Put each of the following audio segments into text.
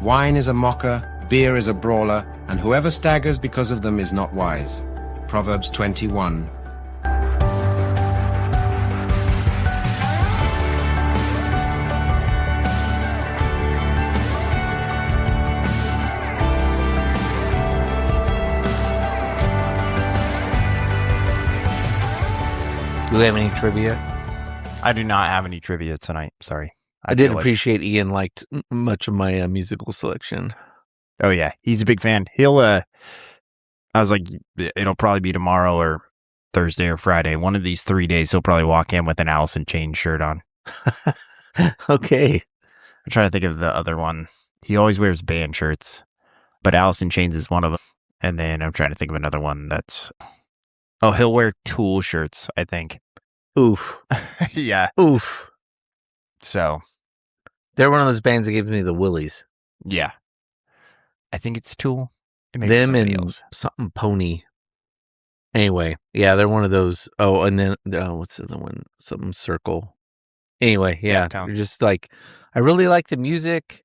Wine is a mocker, beer is a brawler, and whoever staggers because of them is not wise. Proverbs 21. Do we have any trivia? I do not have any trivia tonight. Sorry. I did appreciate Ian liked much of my musical selection. Oh yeah, he's a big fan. He'll. I was like, it'll probably be tomorrow or Thursday or Friday. One of these 3 days, he'll probably walk in with an Alice in Chains shirt on. Okay. I'm trying to think of the other one. He always wears band shirts, but Alice in Chains is one of them. And then I'm trying to think of another one that's. Oh, he'll wear Tool shirts, I think. Oof. Yeah. Oof. So. They're one of those bands that gives me the willies. Yeah. I think it's Tool. Them and something Pony. Anyway, yeah, they're one of those. Oh, and then, what's the other one? Something Circle. Anyway, yeah. They're just like, I really like the music.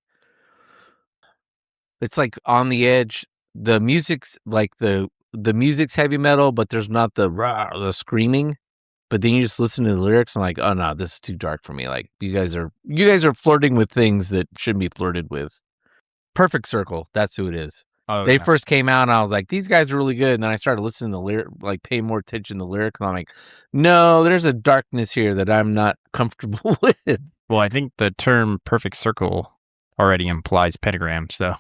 It's like on the edge. The music's like the music's heavy metal, but there's not the screaming. But then you just listen to the lyrics and like, oh no, this is too dark for me. Like you guys are flirting with things that shouldn't be flirted with. Perfect Circle, that's who it is. Oh, they first came out and I was like, these guys are really good. And then I started listening to the lyric, like paying more attention to the lyric, and I'm like, no, there's a darkness here that I'm not comfortable with. Well, I think the term perfect circle already implies pentagram, so.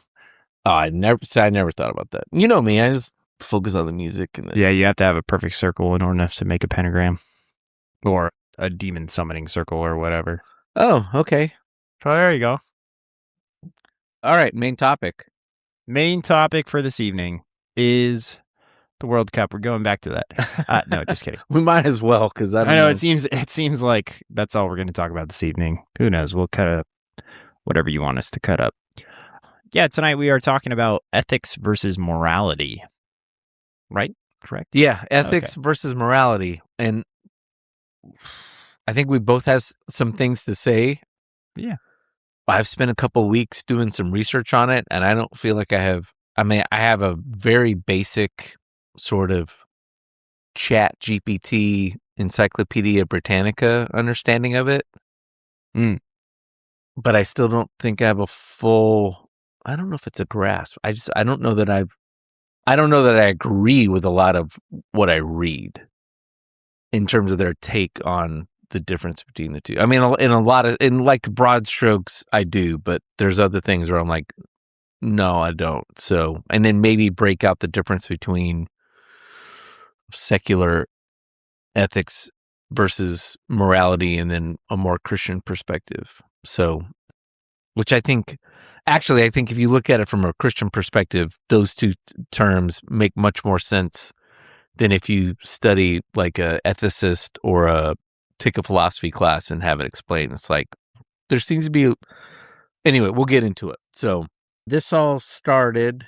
Oh, I never thought about that. You know me, I just focus on the music. Yeah, you have to have a perfect circle in order to make a pentagram. Or a demon summoning circle or whatever. Oh, okay. So there you go. All right, main topic. Main topic for this evening is the World Cup. We're going back to that. No, just kidding. We might as well, because I know it seems like that's all we're going to talk about this evening. Who knows? We'll cut up whatever you want us to cut up. Yeah, tonight we are talking about ethics versus morality. Right? Correct? Yeah, ethics versus morality. And I think we both have some things to say. Yeah. I've spent a couple of weeks doing some research on it, and I don't feel like I have a very basic sort of Chat GPT Encyclopedia Britannica understanding of it. But I still don't think I have a full, I don't know if it's a grasp. I don't know that I agree with a lot of what I read in terms of their take on the difference between the two. I mean, in like broad strokes, I do, but there's other things where I'm like, no, I don't. So, and then maybe break out the difference between secular ethics versus morality and then a more Christian perspective. So, which I think if you look at it from a Christian perspective, those two terms make much more sense than if you study like a ethicist or take a philosophy class and have it explained. It's like, there seems to be, anyway, we'll get into it. So this all started,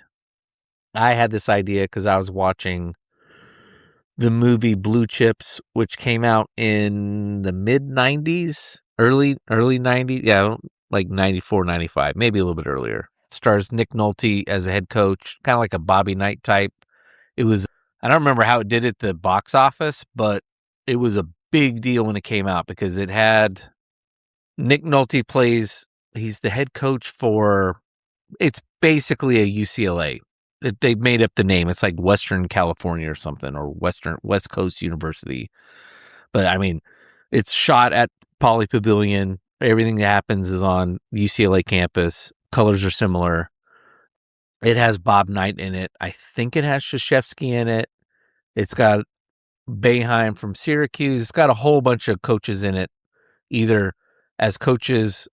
I had this idea because I was watching the movie Blue Chips, which came out in the mid 90s, early 90s. Yeah, like 94, 95, maybe a little bit earlier. It stars Nick Nolte as a head coach, kind of like a Bobby Knight type. It was, I don't remember how it did at the box office, but it was a big deal when it came out because it had Nick Nolte he's the head coach for, it's basically a UCLA. They made up the name. It's like Western California or something, or West Coast University. But I mean, it's shot at Poly Pavilion. Everything that happens is on the UCLA campus. Colors are similar. It has Bob Knight in it. I think it has Krzyzewski in it. It's got Boeheim from Syracuse. It's got a whole bunch of coaches in it, either as coaches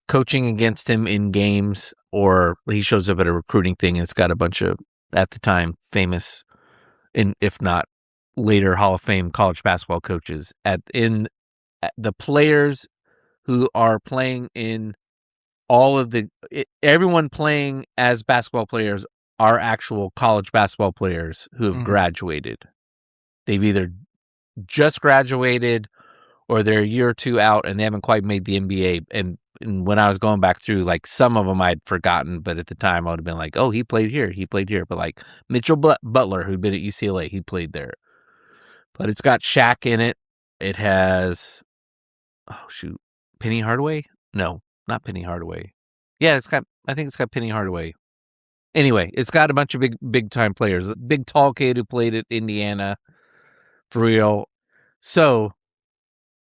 coaching against him in games, or he shows up at a recruiting thing and it's got a bunch of, at the time, famous, if not later Hall of Fame college basketball coaches. The players who are playing in everyone playing as basketball players are actual college basketball players who have graduated. They've either just graduated or they're a year or two out and they haven't quite made the NBA. And when I was going back through, like some of them I'd forgotten, but at the time I would have been like, oh, he played here. But like Mitchell Butler, who'd been at UCLA, he played there. But it's got Shaq in it. It has, Penny Hardaway? No, not Penny Hardaway. Yeah, I think it's got Penny Hardaway. Anyway, it's got a bunch of big time players. A big tall kid who played at Indiana, for real. So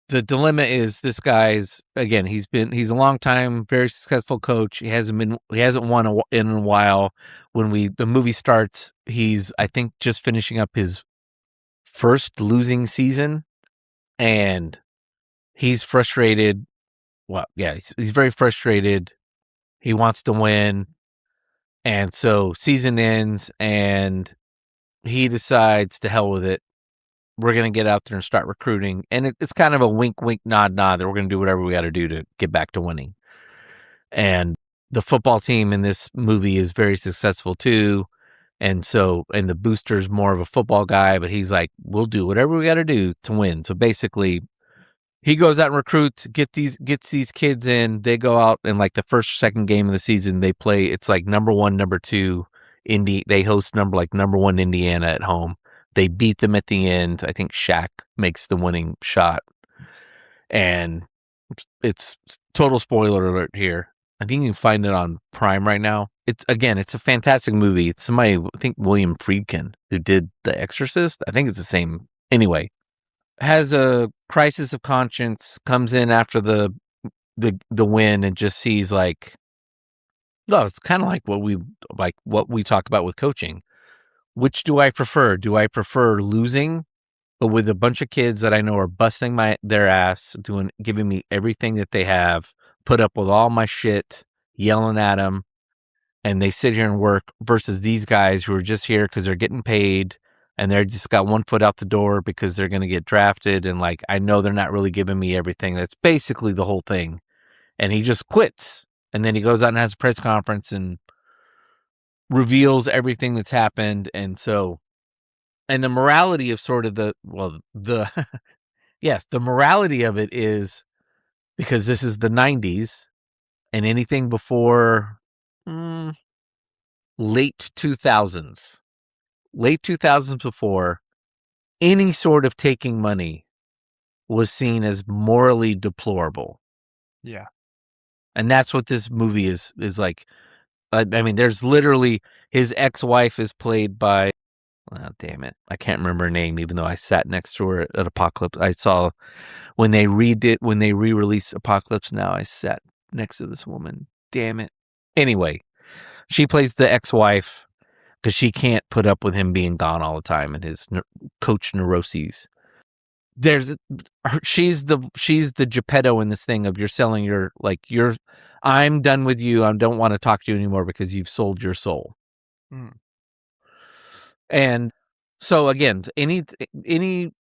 the dilemma is this guy's, again, he's a long time, very successful coach. He hasn't won in a while. When the movie starts, he's, I think, just finishing up his first losing season, and he's frustrated. Well, yeah, he's very frustrated. He wants to win. And so season ends and he decides to hell with it. We're going to get out there and start recruiting. And it's kind of a wink, wink, nod that we're going to do whatever we got to do to get back to winning. And the football team in this movie is very successful too. And the booster's more of a football guy, but he's like, we'll do whatever we got to do to win. So basically, he goes out and recruits, gets these kids in. They go out and like the first, second game of the season, they play. It's like number 1, number 2, they host number 1 Indiana at home. They beat them at the end. I think Shaq makes the winning shot, and it's total spoiler alert here. I think you can find it on Prime right now. It's a fantastic movie. It's somebody, I think William Friedkin, who did The Exorcist. I think it's the same. Anyway. Has a crisis of conscience, comes in after the win and just sees like, no, it's kind of like what we talk about with coaching. Which do I prefer? Do I prefer losing, but with a bunch of kids that I know are busting their ass, giving me everything that they have, put up with all my shit, yelling at them, and they sit here and work, versus these guys who are just here because they're getting paid. And they're just got one foot out the door because they're going to get drafted. And like, I know they're not really giving me everything. That's basically the whole thing. And he just quits. And then he goes out and has a press conference and reveals everything that's happened. And the morality of sort of the morality of it is, because this is the 90s, and anything before late 2000s before, any sort of taking money was seen as morally deplorable. Yeah. And that's what this movie is like. I mean, there's literally, his ex-wife is played by, oh, damn it, I can't remember her name, even though I sat next to her at Apocalypse. I saw when they re-released Apocalypse Now, I sat next to this woman. Damn it. Anyway, she plays the ex-wife, because she can't put up with him being gone all the time and his coach neuroses. She's the Geppetto in this thing of, you're selling I'm done with you. I don't want to talk to you anymore because you've sold your soul. Mm. And so again, anything,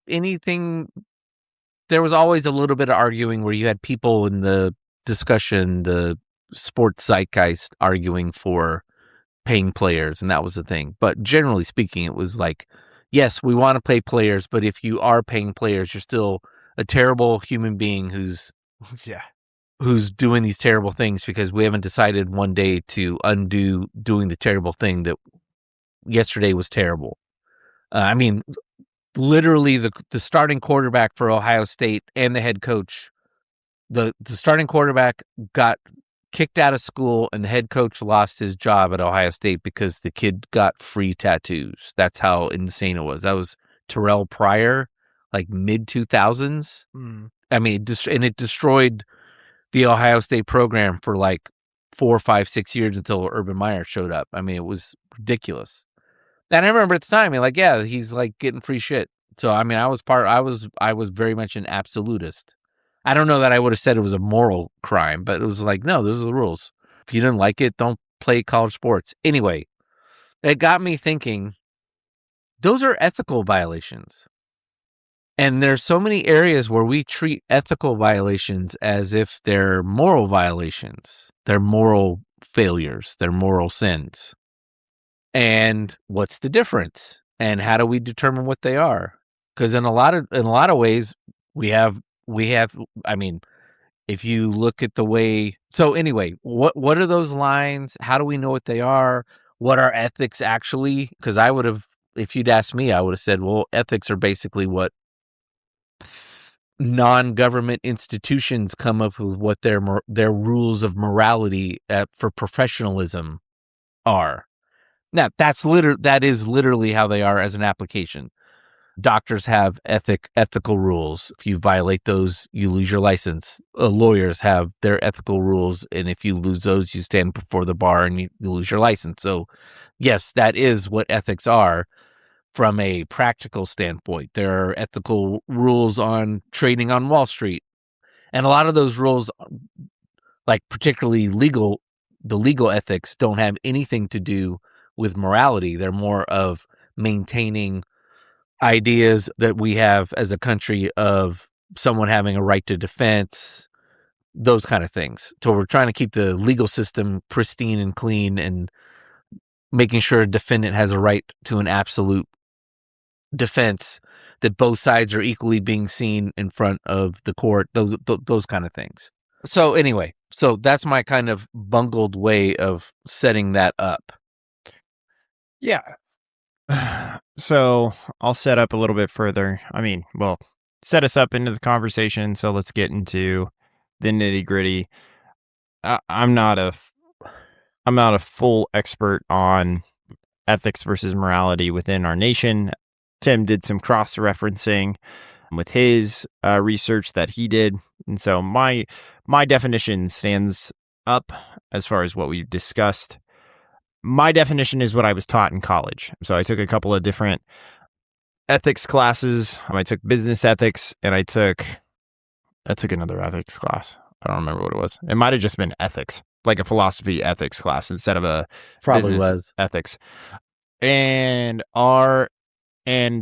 there was always a little bit of arguing where you had people in the discussion, the sports zeitgeist, arguing for paying players, and that was the thing. But generally speaking, it was like, yes, we want to pay players, but if you are paying players, you're still a terrible human being who's doing these terrible things, because we haven't decided one day to undo doing the terrible thing that yesterday was terrible. I mean, literally the starting quarterback for Ohio State and the head coach, the starting quarterback got kicked out of school, and the head coach lost his job at Ohio State because the kid got free tattoos. That's how insane it was. That was Terrell Pryor, like mid 2000s. Mm. I mean, it destroyed the Ohio State program for like 4, 5, 6 years until Urban Meyer showed up. I mean, it was ridiculous. And I remember at the time, like, yeah, he's like getting free shit. So I mean, I was very much an absolutist. I don't know that I would have said it was a moral crime, but it was like, no, those are the rules. If you didn't like it, don't play college sports. Anyway, it got me thinking, those are ethical violations. And there's so many areas where we treat ethical violations as if they're moral violations. They're moral failures. They're moral sins. And what's the difference? And how do we determine what they are? Because in a lot of ways, we have we have, I mean, if you look at the way, so anyway, what are those lines? How do we know what they are? What are ethics actually? Because I would have, if you'd asked me, I would have said, well, ethics are basically what non-government institutions come up with, what their rules of morality for professionalism are. Now, that is literally how they are as an application. Doctors have ethical rules. If you violate those, you lose your license. Lawyers have their ethical rules, and if you lose those, you stand before the bar and you lose your license. So, yes, that is what ethics are from a practical standpoint. There are ethical rules on trading on Wall Street, and a lot of those rules, like particularly the legal ethics, don't have anything to do with morality. They're more of maintaining ideas that we have as a country of someone having a right to defense, those kind of things. So we're trying to keep the legal system pristine and clean and making sure a defendant has a right to an absolute defense, that both sides are equally being seen in front of the court, those kind of things. So anyway, so that's my kind of bungled way of setting that up. Yeah. So I'll set up a little bit further. I mean, well, set us up into the conversation. So let's get into the nitty gritty. I'm not a full expert on ethics versus morality within our nation. Tim did some cross-referencing with his research that he did, and so my definition stands up as far as what we've discussed. My definition is what I was taught in college. So I took a couple of different ethics classes. I took business ethics, and I took another ethics class. I don't remember what it was. It might have just been ethics, like a philosophy ethics class instead of a Probably business was. ethics. And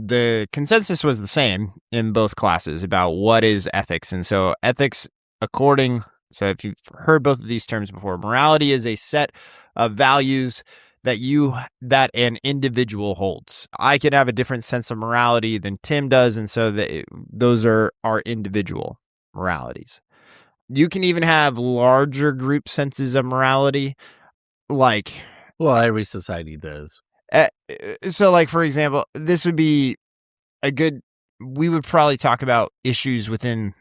the consensus was the same in both classes about what is ethics. And so ethics, so if you've heard both of these terms before, morality is a set of values that an individual holds. I can have a different sense of morality than Tim does, and so those are our individual moralities. You can even have larger group senses of morality, like, well, every society does. So, like, for example, this would be we would probably talk about issues within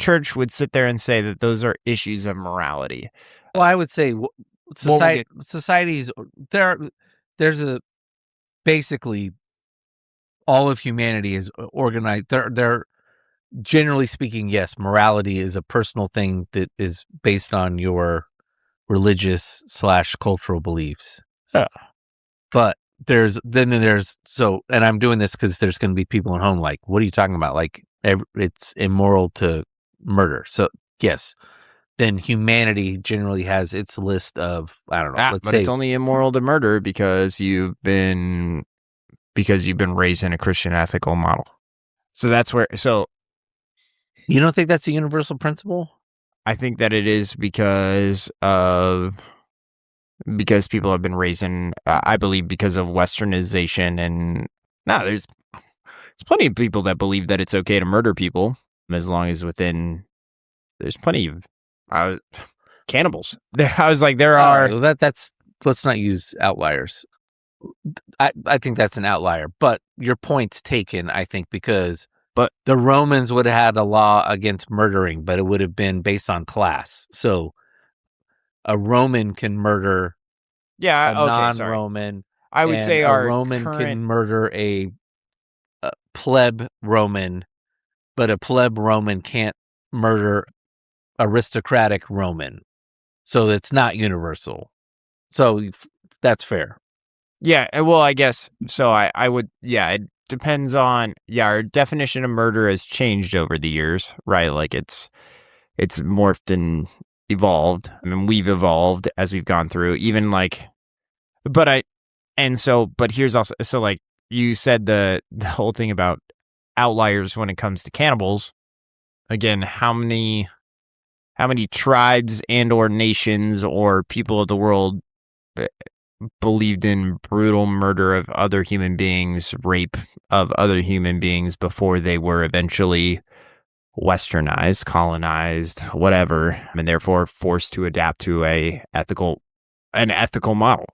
church, would sit there and say that those are issues of morality. Well, I would say societies, there's basically all of humanity is organized. They're generally speaking, yes, morality is a personal thing that is based on your religious / cultural beliefs. But and I'm doing this because there's going to be people at home like, what are you talking about? Like, it's immoral to murder. So yes, then humanity generally has its list of, I don't know. But it's only immoral to murder because you've been raised in a Christian ethical model. So that's where. So you don't think that's a universal principle? I think that it is because people have been raised in, I believe, because of westernization, and there's plenty of people that believe that it's okay to murder people as long as there's plenty of cannibals. I was like, there are. Let's not use outliers. I think that's an outlier, but your point's taken, I think, because the Romans would have had a law against murdering, but it would have been based on class. So a Roman can murder a non-Roman. I would say a Roman can murder a pleb Roman, but a pleb Roman can't murder aristocratic Roman. So it's not universal. So that's fair. Yeah, well, I guess so. I would, it depends on, our definition of murder has changed over the years, right? Like it's morphed and evolved. I mean, we've evolved as we've gone through, even like, but here's also, so like you said, the whole thing about outliers when it comes to cannibals. Again, how many tribes and or nations or people of the world believed in brutal murder of other human beings, rape of other human beings before they were eventually westernized, colonized, whatever, and therefore forced to adapt to an ethical model.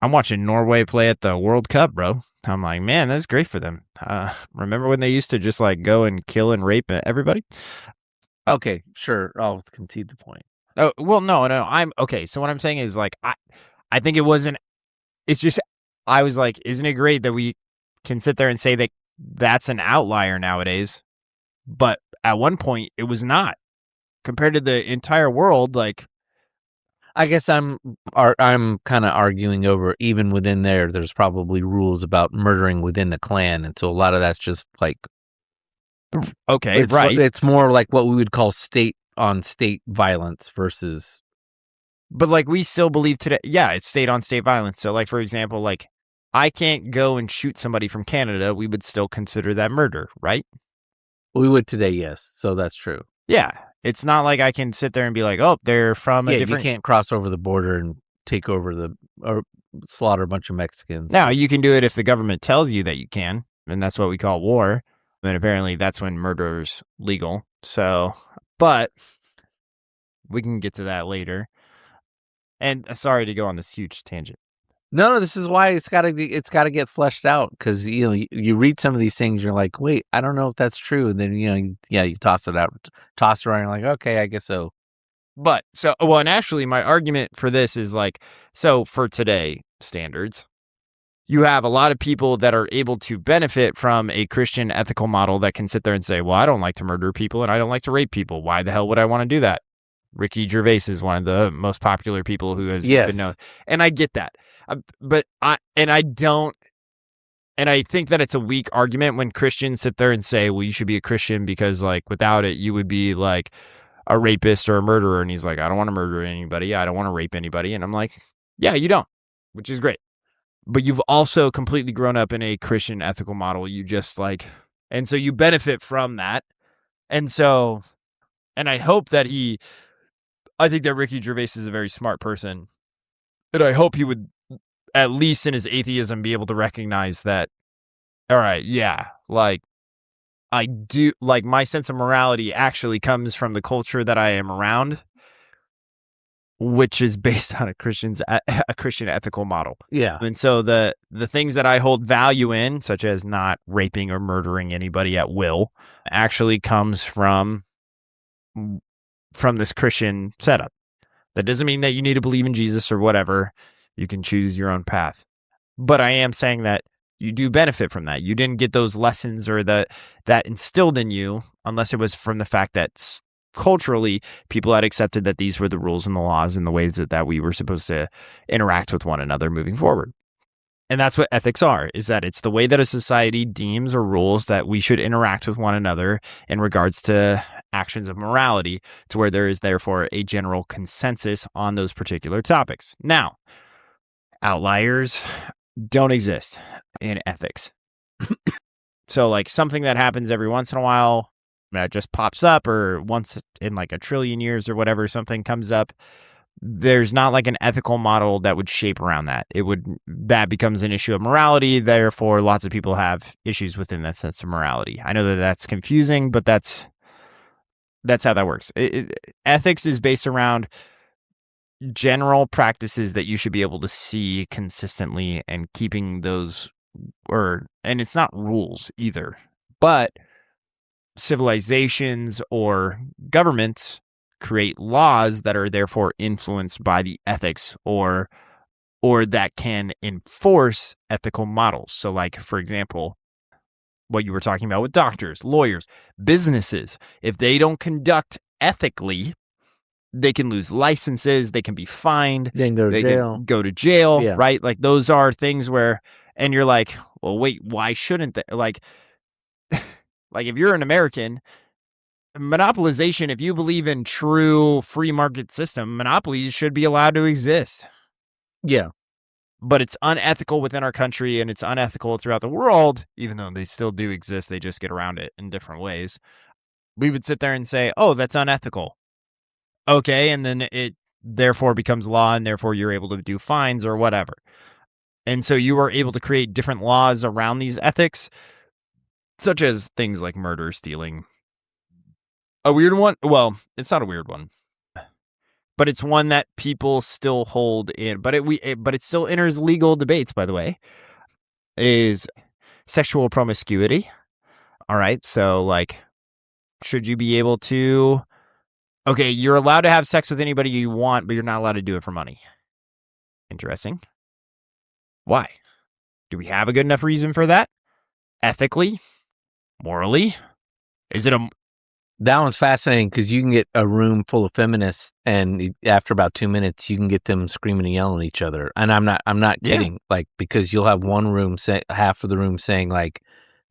I'm watching Norway play at the World Cup, bro. I'm like, man, that's great for them. Remember when they used to just like go and kill and rape everybody? Okay, sure. I'll concede the point. Oh, well, no. I'm okay. So what I'm saying is like, I think it wasn't, it's just, I was like, isn't it great that we can sit there and say that that's an outlier nowadays? But at one point it was not compared to the entire world. Like, I guess I'm kind of arguing over even within there's probably rules about murdering within the clan, and so a lot of that's just like okay, right. It's more like what we would call state on state violence versus. But like we still believe today, yeah, it's state on state violence. So like for example, like I can't go and shoot somebody from Canada. We would still consider that murder, right? We would today, yes. So that's true. Yeah. It's not like I can sit there and be like, oh, they're from a different... you can't cross over the border and take over or slaughter a bunch of Mexicans. Now, you can do it if the government tells you that you can, and that's what we call war. And apparently that's when murder is legal. So, but we can get to that later. And sorry to go on this huge tangent. No, this is why it's got to get fleshed out, because you read some of these things, you're like, wait, I don't know if that's true, and then you toss it around, you're like, okay, I guess so. But and actually, my argument for this is like, so for today standards, you have a lot of people that are able to benefit from a Christian ethical model that can sit there and say, well, I don't like to murder people and I don't like to rape people. Why the hell would I want to do that? Ricky Gervais is one of the most popular people who has been known. And I get that. But I think that it's a weak argument when Christians sit there and say, well, you should be a Christian because like without it, you would be like a rapist or a murderer. And he's like, I don't want to murder anybody. I don't want to rape anybody. And I'm like, yeah, you don't, which is great. But you've also completely grown up in a Christian ethical model. You just like, and so you benefit from that. And so, and I hope that I think that Ricky Gervais is a very smart person. And I hope he would, at least in his atheism, be able to recognize that, all right, yeah, like, I do, like, my sense of morality actually comes from the culture that I am around, which is based on a Christian ethical model. Yeah. And so the things that I hold value in, such as not raping or murdering anybody at will, actually comes from this Christian setup. That doesn't mean that you need to believe in Jesus or whatever. You can choose your own path. But I am saying that you do benefit from that. You didn't get those lessons or that instilled in you unless it was from the fact that culturally people had accepted that these were the rules and the laws and the ways that we were supposed to interact with one another moving forward. And that's what ethics are, is that it's the way that a society deems or rules that we should interact with one another in regards to actions of morality, to where there is therefore a general consensus on those particular topics. Now, outliers don't exist in ethics. So like something that happens every once in a while that just pops up, or once in like a trillion years or whatever, something comes up, there's not like an ethical model that would shape around that. That becomes an issue of morality. Therefore, lots of people have issues within that sense of morality. I know that that's confusing, but that's how that works. Ethics is based around general practices that you should be able to see consistently and keeping those, and it's not rules either, but civilizations or governments create laws that are therefore influenced by the ethics or that can enforce ethical models. So like, for example, what you were talking about with doctors, lawyers, businesses, if they don't conduct ethically, they can lose licenses, they can be fined, they can go to jail, yeah. Right? Like those are things where, and you're like, well, wait, why shouldn't they? Like if you're an American, monopolization, if you believe in true free market system, monopolies should be allowed to exist. Yeah. But it's unethical within our country and it's unethical throughout the world, even though they still do exist. They just get around it in different ways. We would sit there and say, oh, that's unethical. Okay. And then it therefore becomes law and therefore you're able to do fines or whatever. And so you are able to create different laws around these ethics. such as things like murder, stealing. A weird one? Well, it's not a weird one, but it's one that people still hold in. But it still enters legal debates. By the way, is sexual promiscuity. All right, so like, should you be able to? Okay, you're allowed to have sex with anybody you want, but you're not allowed to do it for money. Interesting. Why? Do we have a good enough reason for that? Ethically? Morally? Is it a... That one's fascinating because you can get a room full of feminists, and after about 2 minutes, you can get them screaming and yelling at each other. And I'm not kidding. Like, because you'll have one room half of the room saying like,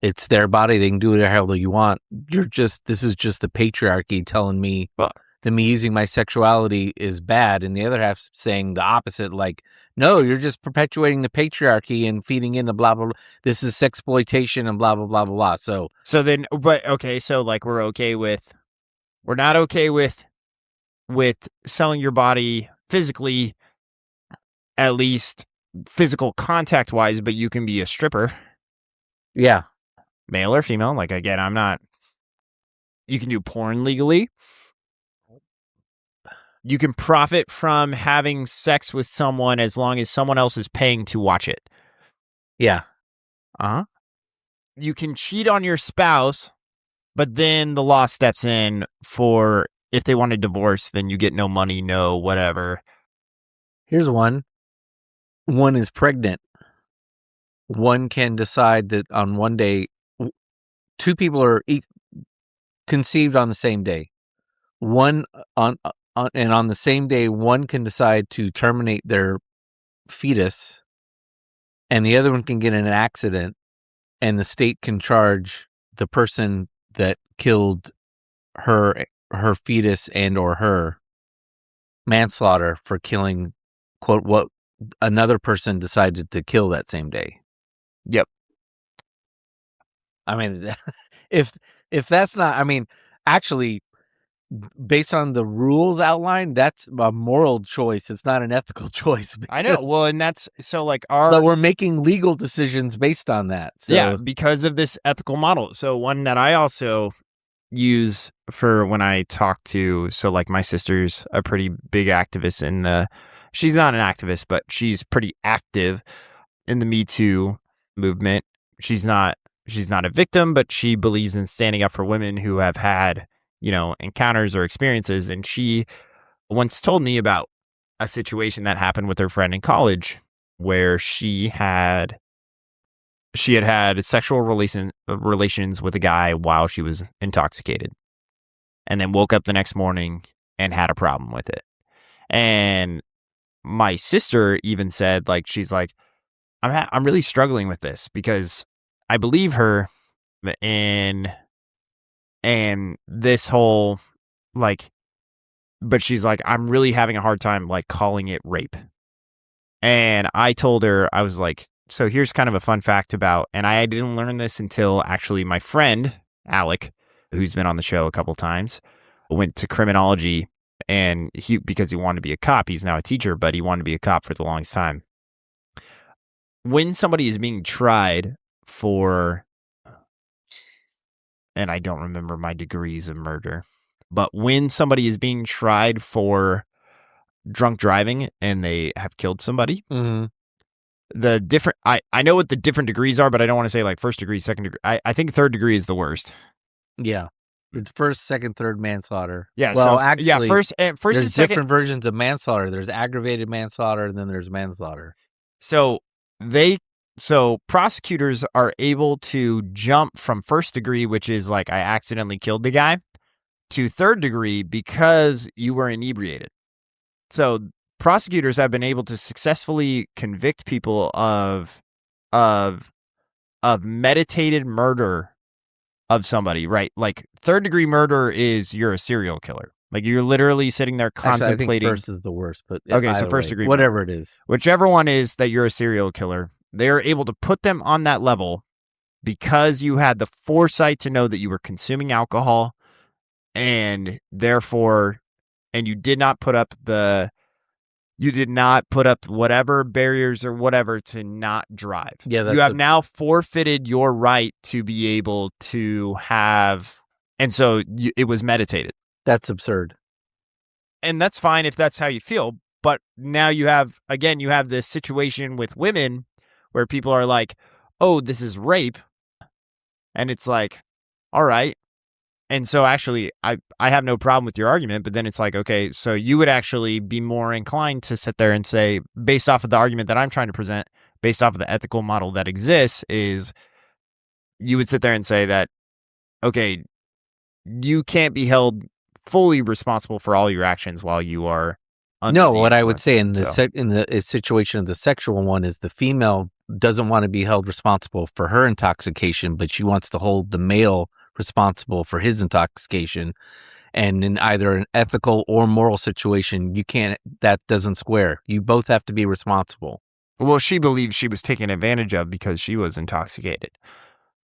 it's their body, they can do whatever the hell you want. This is just the patriarchy telling me that me using my sexuality is bad, and the other half saying the opposite, like, no, you're just perpetuating the patriarchy and feeding into blah, blah, blah. This is sexploitation and blah, blah, blah, blah, blah. So then, but okay, so like we're not okay with selling your body physically, at least physical contact wise, but you can be a stripper. Yeah. Male or female. Like, again, you can do porn legally. You can profit from having sex with someone as long as someone else is paying to watch it. Yeah. Uh-huh. You can cheat on your spouse, but then the law steps in for if they want a divorce, then you get no money, no whatever. Here's one. One is pregnant. One can decide that on one day, two people are conceived on the same day. One and on the same day, one can decide to terminate their fetus, and the other one can get in an accident, and the state can charge the person that killed her fetus and or her manslaughter for killing, quote, what another person decided to kill that same day. Yep. I mean, if that's not, I mean, actually, based on the rules outlined, that's a moral choice. It's not an ethical choice. I know. Well, and that's so like but we're making legal decisions based on that. So. Yeah, because of this ethical model. So one that I also use for when I talk to, so like my sister's a pretty big activist she's not an activist, but she's pretty active in the Me Too movement. She's not a victim, but she believes in standing up for women who have had, encounters or experiences. And she once told me about a situation that happened with her friend in college where she had sexual relations with a guy while she was intoxicated, and then woke up the next morning and had a problem with it. And my sister even said, like, she's like, I'm really struggling with this because I believe her in this whole, like, but she's like, I'm really having a hard time, like, calling it rape. And I told her, I was like, so here's kind of a fun fact about, and I didn't learn this until actually my friend, Alec, who's been on the show a couple times, went to criminology, and because he wanted to be a cop, he's now a teacher, but he wanted to be a cop for the longest time. When somebody is being tried for, and I don't remember my degrees of murder, but when somebody is being tried for drunk driving and they have killed somebody, the different, I know what the different degrees are, but I don't want to say like first degree, second degree. I think third degree is the worst. Yeah. It's first, second, third manslaughter. Yeah. Well, so, actually, yeah, first there's and second. different versions of manslaughter. There's aggravated manslaughter, and then there's manslaughter. So prosecutors are able to jump from first degree, which is like I accidentally killed the guy, to third degree because you were inebriated. So prosecutors have been able to successfully convict people of meditated murder of somebody, right? Like third degree murder is you're a serial killer. Like you're literally sitting there contemplating. Actually, I think first is the worst, but okay, so first degree, whatever it is, whichever one is that you're a serial killer, they're able to put them on that level because you had the foresight to know that you were consuming alcohol, and therefore, and you did not put up the You did not put up whatever barriers or whatever to not drive. Yeah, you have now forfeited your right to be able to have, and so it was meditated. That's absurd. And that's fine if that's how you feel. But now you have this situation with women where people are like, oh, this is rape. And it's like, all right. And so actually, I have no problem with your argument, but then it's like, okay, so you would actually be more inclined to sit there and say, based off of the argument that I'm trying to present, based off of the ethical model that exists, is you would sit there and say that, okay, you can't be held fully responsible for all your actions while you are under No, the what I would influence. say in the So- in the situation of the sexual one is the female doesn't want to be held responsible for her intoxication, but she wants to hold the male responsible for his intoxication. And in either an ethical or moral situation, that doesn't square. You both have to be responsible. Well, she believes she was taken advantage of because she was intoxicated.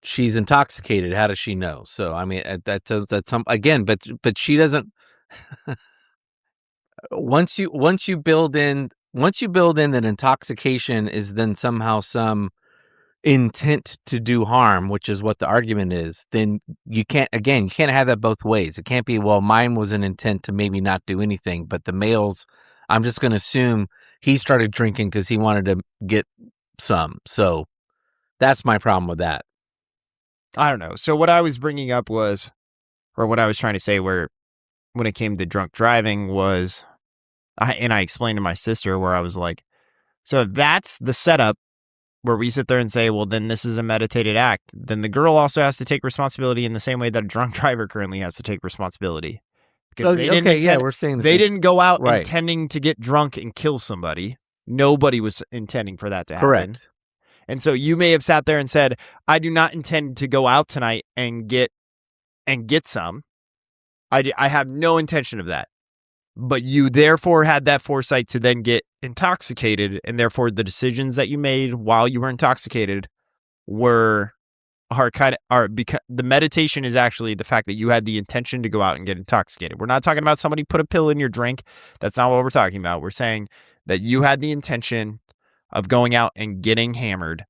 She's intoxicated. How does she know? So, I mean, that's some, again, but she doesn't. once you build in that intoxication is then somehow some intent to do harm, which is what the argument is, then you can't have that both ways. It can't be, well, mine was an intent to maybe not do anything, but the male's, I'm just going to assume he started drinking because he wanted to get some. So that's my problem with that. I don't know. So what I was bringing up was, or what I was trying to say when it came to drunk driving was, I explained to my sister where I was like, so if that's the setup where we sit there and say, well, then this is a meditated act, then the girl also has to take responsibility in the same way that a drunk driver currently has to take responsibility. Because we're saying they didn't go out right. intending to get drunk and kill somebody. Nobody was intending for that to happen. Correct. And so you may have sat there and said, I do not intend to go out tonight and get some. I have no intention of that. But you therefore had that foresight to then get intoxicated, and therefore the decisions that you made while you were intoxicated because the meditation is actually the fact that you had the intention to go out and get intoxicated. We're not talking about somebody put a pill in your drink. That's not what we're talking about. We're saying that you had the intention of going out and getting hammered,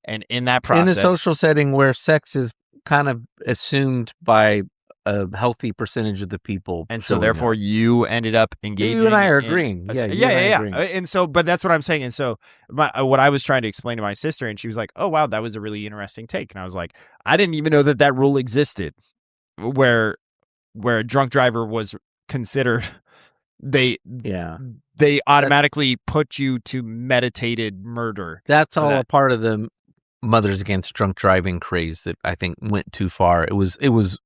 and in that process, in a social setting where sex is kind of assumed by a healthy percentage of the people, and so therefore you ended up engaging. You and I are agreeing. Yeah. And so, but that's what I'm saying. And so, what I was trying to explain to my sister, and she was like, "Oh wow, that was a really interesting take." And I was like, "I didn't even know that rule existed, where a drunk driver was considered." They automatically put you to meditated murder. That's all a part of the Mothers Against Drunk Driving craze that I think went too far. It was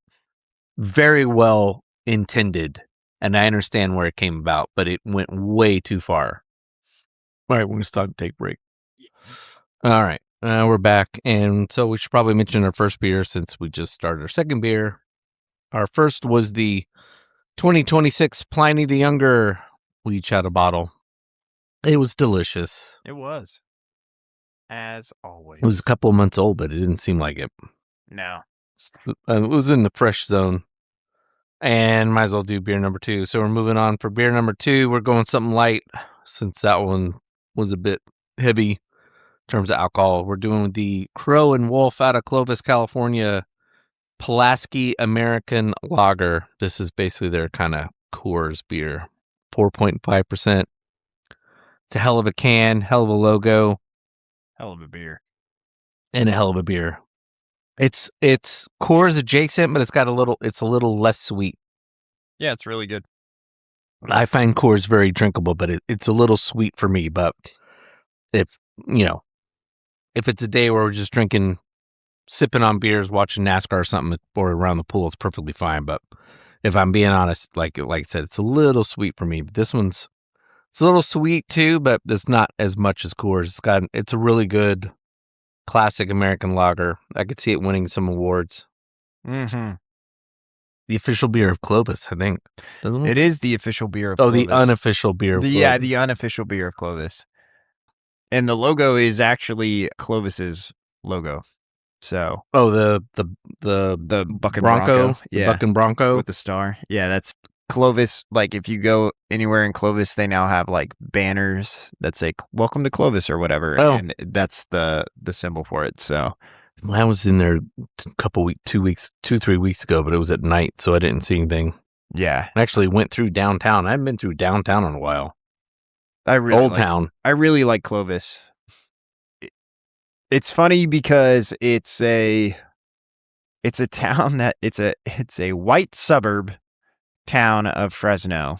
very well intended, and I understand where it came about, but it went way too far. All right, we're going to stop and take a break. All right, we're back, and so we should probably mention our first beer since we just started our second beer. Our first was the 2026 Pliny the Younger. We each had a bottle. It was delicious. It was. As always. It was a couple of months old, but it didn't seem like it. No. It was in the fresh zone. And might as well do beer number 2. So we're moving on for beer number 2. We're going something light since that one was a bit heavy in terms of alcohol. We're doing the Crow and Wolf out of Clovis, California, Pulaski American Lager. This is basically their kind of Coors beer. 4.5%. It's a hell of a can, hell of a logo. Hell of a beer. And a hell of a beer. It's Coors adjacent, but it's a little less sweet. Yeah, it's really good. I find Coors very drinkable, but it's a little sweet for me. But if it's a day where we're just drinking, sipping on beers, watching NASCAR or something, or around the pool, it's perfectly fine. But if I'm being honest, like I said, it's a little sweet for me. But this one's a little sweet too, but it's not as much as Coors. It's a really good classic American lager. I could see it winning some awards. Mm-hmm. The official beer of Clovis, I think. It is the official beer of Clovis. The unofficial beer of Clovis. Yeah, the unofficial beer of Clovis. And the logo is actually Clovis's logo. So the Buck and Bronco. Yeah. Buck and Bronco with the star. Yeah, that's Clovis, like if you go anywhere in Clovis, they now have like banners that say "Welcome to Clovis" or whatever, Oh. and that's the symbol for it. So I was in there two, 3 weeks ago, but it was at night, so I didn't see anything. yeah, I actually went through downtown. I haven't been through downtown in a while. Old Town. I really like Clovis. It's funny because it's a town that it's a white suburb town of Fresno.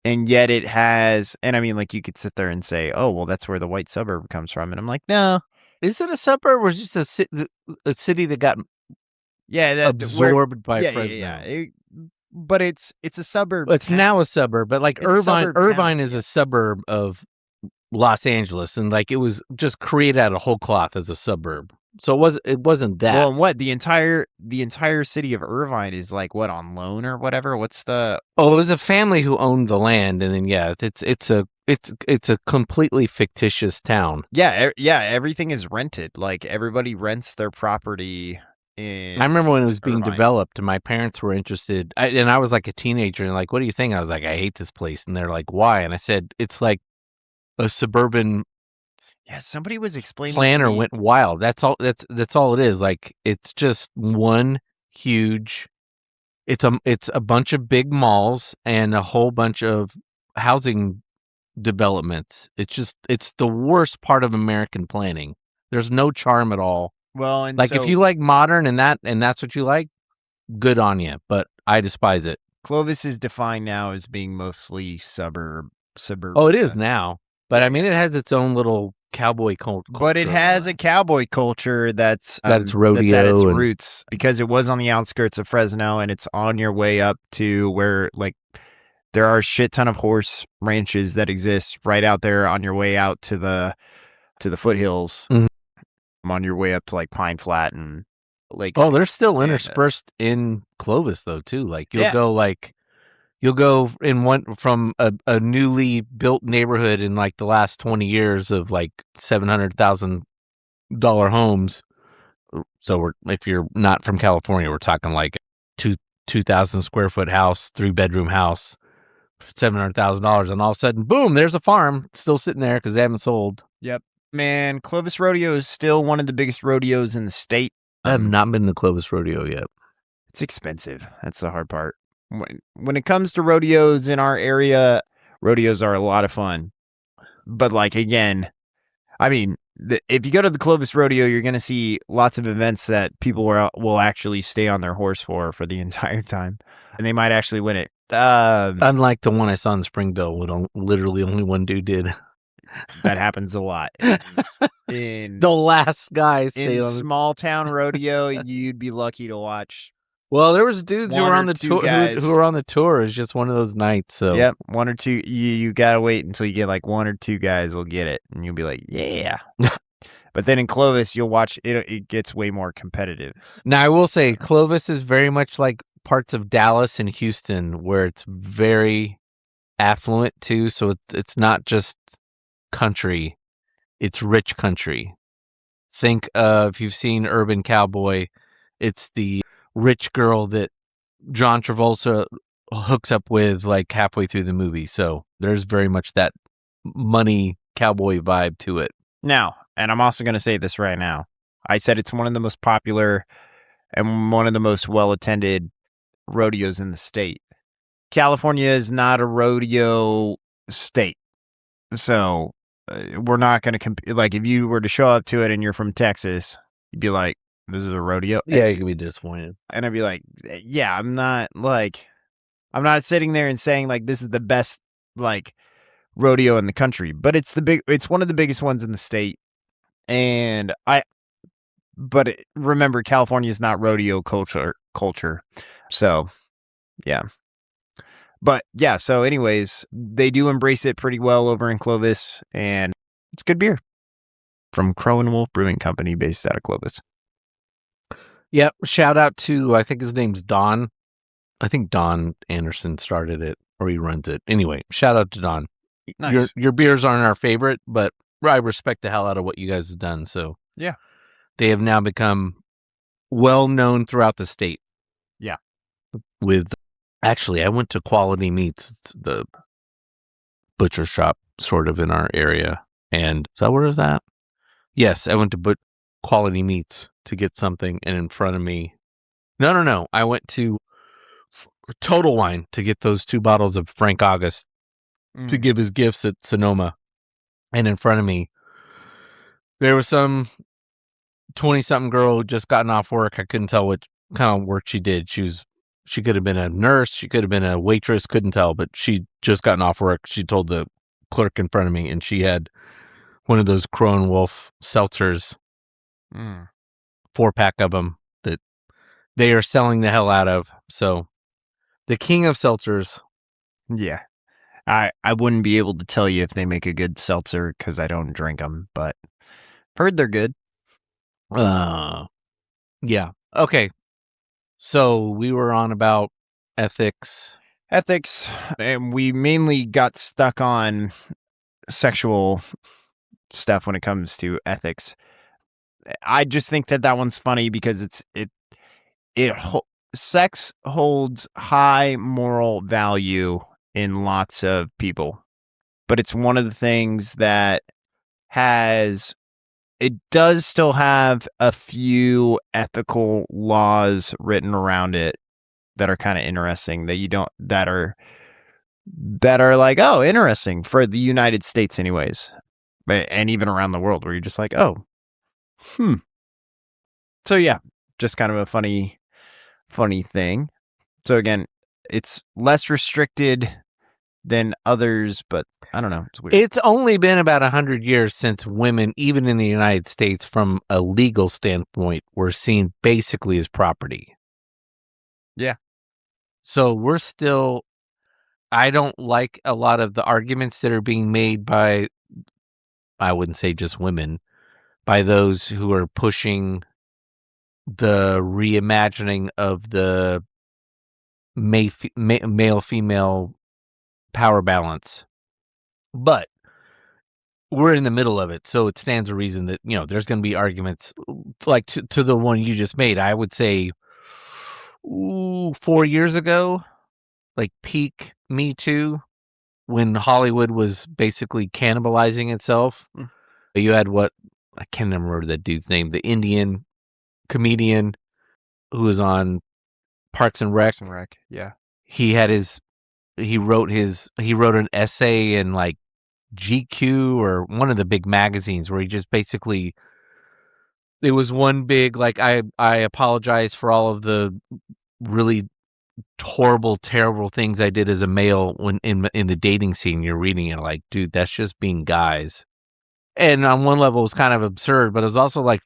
And yet it has, and I mean, like you could sit there and say, oh, well, that's where the white suburb comes from. And I'm like, no. Is it a suburb or just a city that got absorbed by Fresno? Yeah. But it's a suburb. Well, it's now a suburb, but like Irvine is a a suburb of Los Angeles, and like it was just created out of whole cloth as a suburb. So it wasn't that. Well, and what the entire city of Irvine is like what on loan or whatever. What's the? Oh, it was a family who owned the land, and then it's a completely fictitious town. Yeah, everything is rented. Like everybody rents their property. I remember when it was being developed, my parents were interested, and I was like a teenager, and like, what do you think? I was like, I hate this place, and they're like, why? And I said, it's like a suburban. Yeah, somebody was explaining. Planner went wild. That's all. That's all it is. Like it's just one huge. It's a bunch of big malls and a whole bunch of housing developments. It's the worst part of American planning. There's no charm at all. Well, and like if you like modern and that's what you like, good on you. But I despise it. Clovis is defined now as being mostly suburban. Oh, it is now. But I mean, it has its own little cowboy culture. But it has a cowboy culture that's its rodeo, that's at its roots because it was on the outskirts of Fresno, and it's on your way up to where like there are a shit ton of horse ranches that exist right out there on your way out to the foothills. Mm-hmm. On your way up to like Pine Flat and Lakes. Oh, they're still interspersed in Clovis though too. Like you'll go in one from a newly built neighborhood in like the last 20 years of like $700,000 homes. So if you're not from California, we're talking like 2,000 square foot house, 3-bedroom house, $700,000, and all of a sudden, boom, there's a farm still sitting there because they haven't sold. Yep. Man, Clovis Rodeo is still one of the biggest rodeos in the state. I have not been to Clovis Rodeo yet. It's expensive. That's the hard part. When it comes to rodeos in our area, rodeos are a lot of fun. But like, again, I mean, if you go to the Clovis Rodeo, you're going to see lots of events that people will actually stay on their horse for the entire time. And they might actually win it. Unlike the one I saw in Springdale, when literally only one dude did. That happens a lot. In the last guy stayed in on small town rodeo, you'd be lucky to watch. Well, there was dudes who were on the tour who were on the tour. It's just one of those nights. So yep, one or two. You gotta wait until you get like one or two guys will get it, and you'll be like, yeah. But then in Clovis, you'll watch it. It gets way more competitive. Now, I will say Clovis is very much like parts of Dallas and Houston, where it's very affluent too. So it's not just country, it's rich country. Think of, if you've seen Urban Cowboy, it's the rich girl that John Travolta hooks up with like halfway through the movie. So there's very much that money cowboy vibe to it. Now, and I'm also going to say this right now, I said it's one of the most popular and one of the most well-attended rodeos in the state. California is not a rodeo state. So we're not going to compete. Like if you were to show up to it and you're from Texas, you'd be like, this is a rodeo. Yeah, you could be disappointed. And I'd be like, yeah, I'm not sitting there and saying like this is the best like rodeo in the country, but it's one of the biggest ones in the state. And remember, California is not rodeo culture. So yeah. But yeah, so anyways, they do embrace it pretty well over in Clovis, and it's good beer from Crow and Wolf Brewing Company based out of Clovis. Yep. Shout out to, I think his name's Don. I think Don Anderson started it, or he runs it. Anyway, shout out to Don. Nice. Your beers aren't our favorite, but I respect the hell out of what you guys have done. So yeah, they have now become well known throughout the state. Yeah. With Actually, I went to Quality Meats, it's the butcher shop sort of in our area. And is that where is that? Yes, I went to Quality Meats to get something, and in front of me, no. I went to Total Wine to get those 2 bottles of Frank August to give his gifts at Sonoma. And in front of me, there was some 20-something girl who just gotten off work. I couldn't tell what kind of work she did. She could have been a nurse. She could have been a waitress. Couldn't tell, but she just gotten off work. She told the clerk in front of me, and she had one of those Crow & Wolf seltzers, 4-pack of them that they are selling the hell out of. So the king of seltzers. Yeah. I wouldn't be able to tell you if they make a good seltzer because I don't drink them, but I've heard they're good. Yeah. Okay. So we were on about ethics. And we mainly got stuck on sexual stuff when it comes to ethics. I just think that one's funny because sex holds high moral value in lots of people, but it's one of the things that it does still have a few ethical laws written around it that are kind of interesting that are like, oh, interesting for the United States anyways, and even around the world where you're just like, oh, so yeah, just kind of a funny thing. So again, it's less restricted than others, but I don't know. It's weird. It's only been about 100 years since women, even in the United States, from a legal standpoint, were seen basically as property. Yeah. So we're still, I don't like a lot of the arguments that are being made by, I wouldn't say just women, by those who are pushing the reimagining of the male-female power balance. But we're in the middle of it, so it stands to reason that, there's going to be arguments like to the one you just made. I would say 4 years ago, like peak Me Too, when Hollywood was basically cannibalizing itself. You had I can't remember that dude's name, the Indian comedian who was on Parks and Rec. Yeah. He wrote an essay in like GQ or one of the big magazines where he just basically, it was one big, like, I apologize for all of the really horrible, terrible things I did as a male when in the dating scene. You're reading it like, dude, that's just being guys. And on one level it was kind of absurd, but it was also like,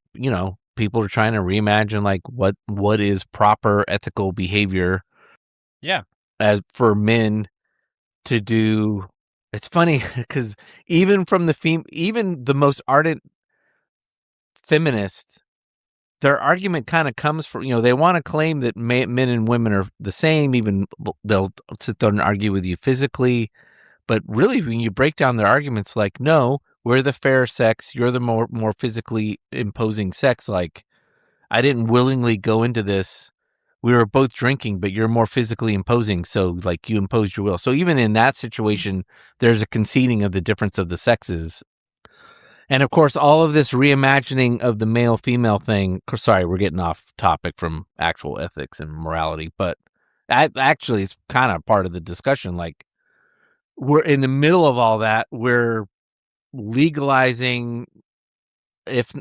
people are trying to reimagine like what is proper ethical behavior. Yeah. As for men to do. It's funny because even from even the most ardent feminist, their argument kind of comes from, they want to claim that men and women are the same. Even they'll sit there and argue with you physically, but really, when you break down their arguments, like, no, we're the fair sex, you're the more physically imposing sex. Like, I didn't willingly go into this. We were both drinking, but you're more physically imposing, so like you imposed your will. So even in that situation, there's a conceding of the difference of the sexes. And of course, all of this reimagining of the male-female thing, sorry, we're getting off topic from actual ethics and morality, but actually it's kind of part of the discussion. Like, we're in the middle of all that. We're legalizing,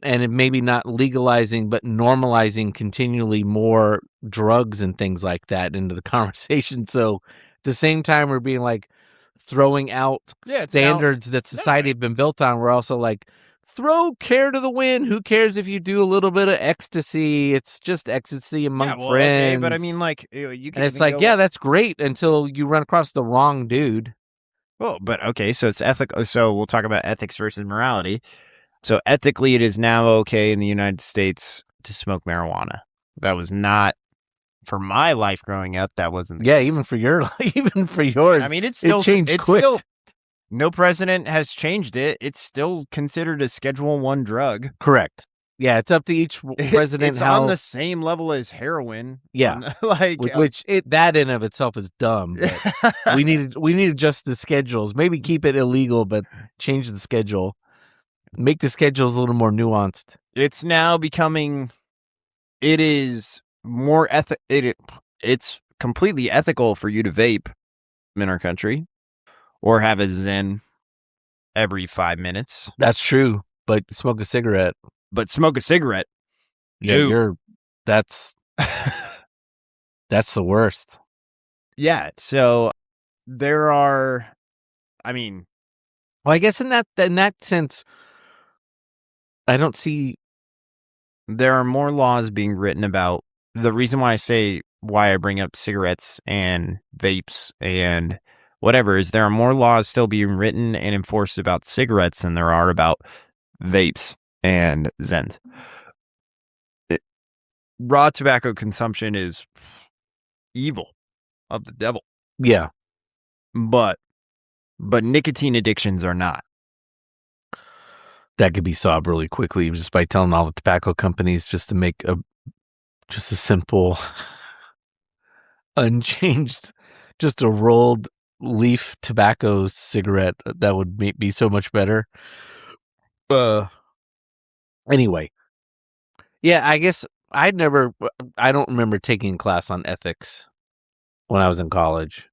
and maybe not legalizing, but normalizing continually more drugs and things like that into the conversation. So at the same time, we're being like throwing out standards that society have been built on. We're also like, throw care to the wind. Who cares if you do a little bit of ecstasy? It's just ecstasy among friends. Okay, but I mean, like, you can. And it's like, yeah, that's great until you run across the wrong dude. Well, but okay, so it's ethical. So we'll talk about ethics versus morality. So ethically, it is now okay in the United States to smoke marijuana. That was not for my life growing up. That wasn't. The case. Even for yours. I mean, it's still changed quick. No president has changed it. It's still considered a Schedule I drug. Correct. Yeah, it's up to each president. It's how on the same level as heroin. Yeah. Like which that in of itself is dumb. But we need to adjust the schedules. Maybe keep it illegal, but change the schedule. Make the schedules a little more nuanced. It's now becoming. It is more it's completely ethical for you to vape in our country, or have a Zen every 5 minutes. That's true. But smoke a cigarette. But smoke a cigarette. Yeah, No. that's the worst. Yeah. So there are. I mean, Well, I guess in that sense, I don't see. there are more laws being written about. The reason why I bring up cigarettes and vapes and whatever is there are more laws still being written and enforced about cigarettes than there are about vapes and Zens. Raw tobacco consumption is evil of the devil. Yeah. But nicotine addictions are not. That could be solved really quickly just by telling all the tobacco companies just to make a simple, unchanged, just a rolled leaf tobacco cigarette. That would be so much better. Anyway. Yeah, I guess I don't remember taking a class on ethics when I was in college.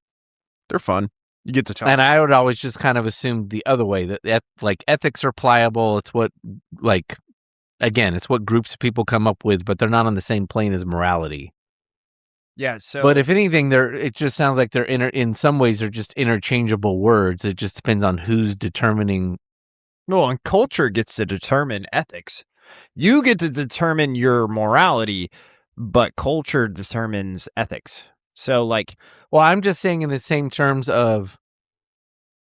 They're fun. You get to talk. And I would always just kind of assume the other way, that like ethics are pliable. It's what, like, again, it's what groups of people come up with, but they're not on the same plane as morality. Yeah. So, but if anything, it just sounds like in some ways they're just interchangeable words. It just depends on who's determining. Well, and culture gets to determine ethics. You get to determine your morality, but culture determines ethics. So, like, well, I'm just saying in the same terms of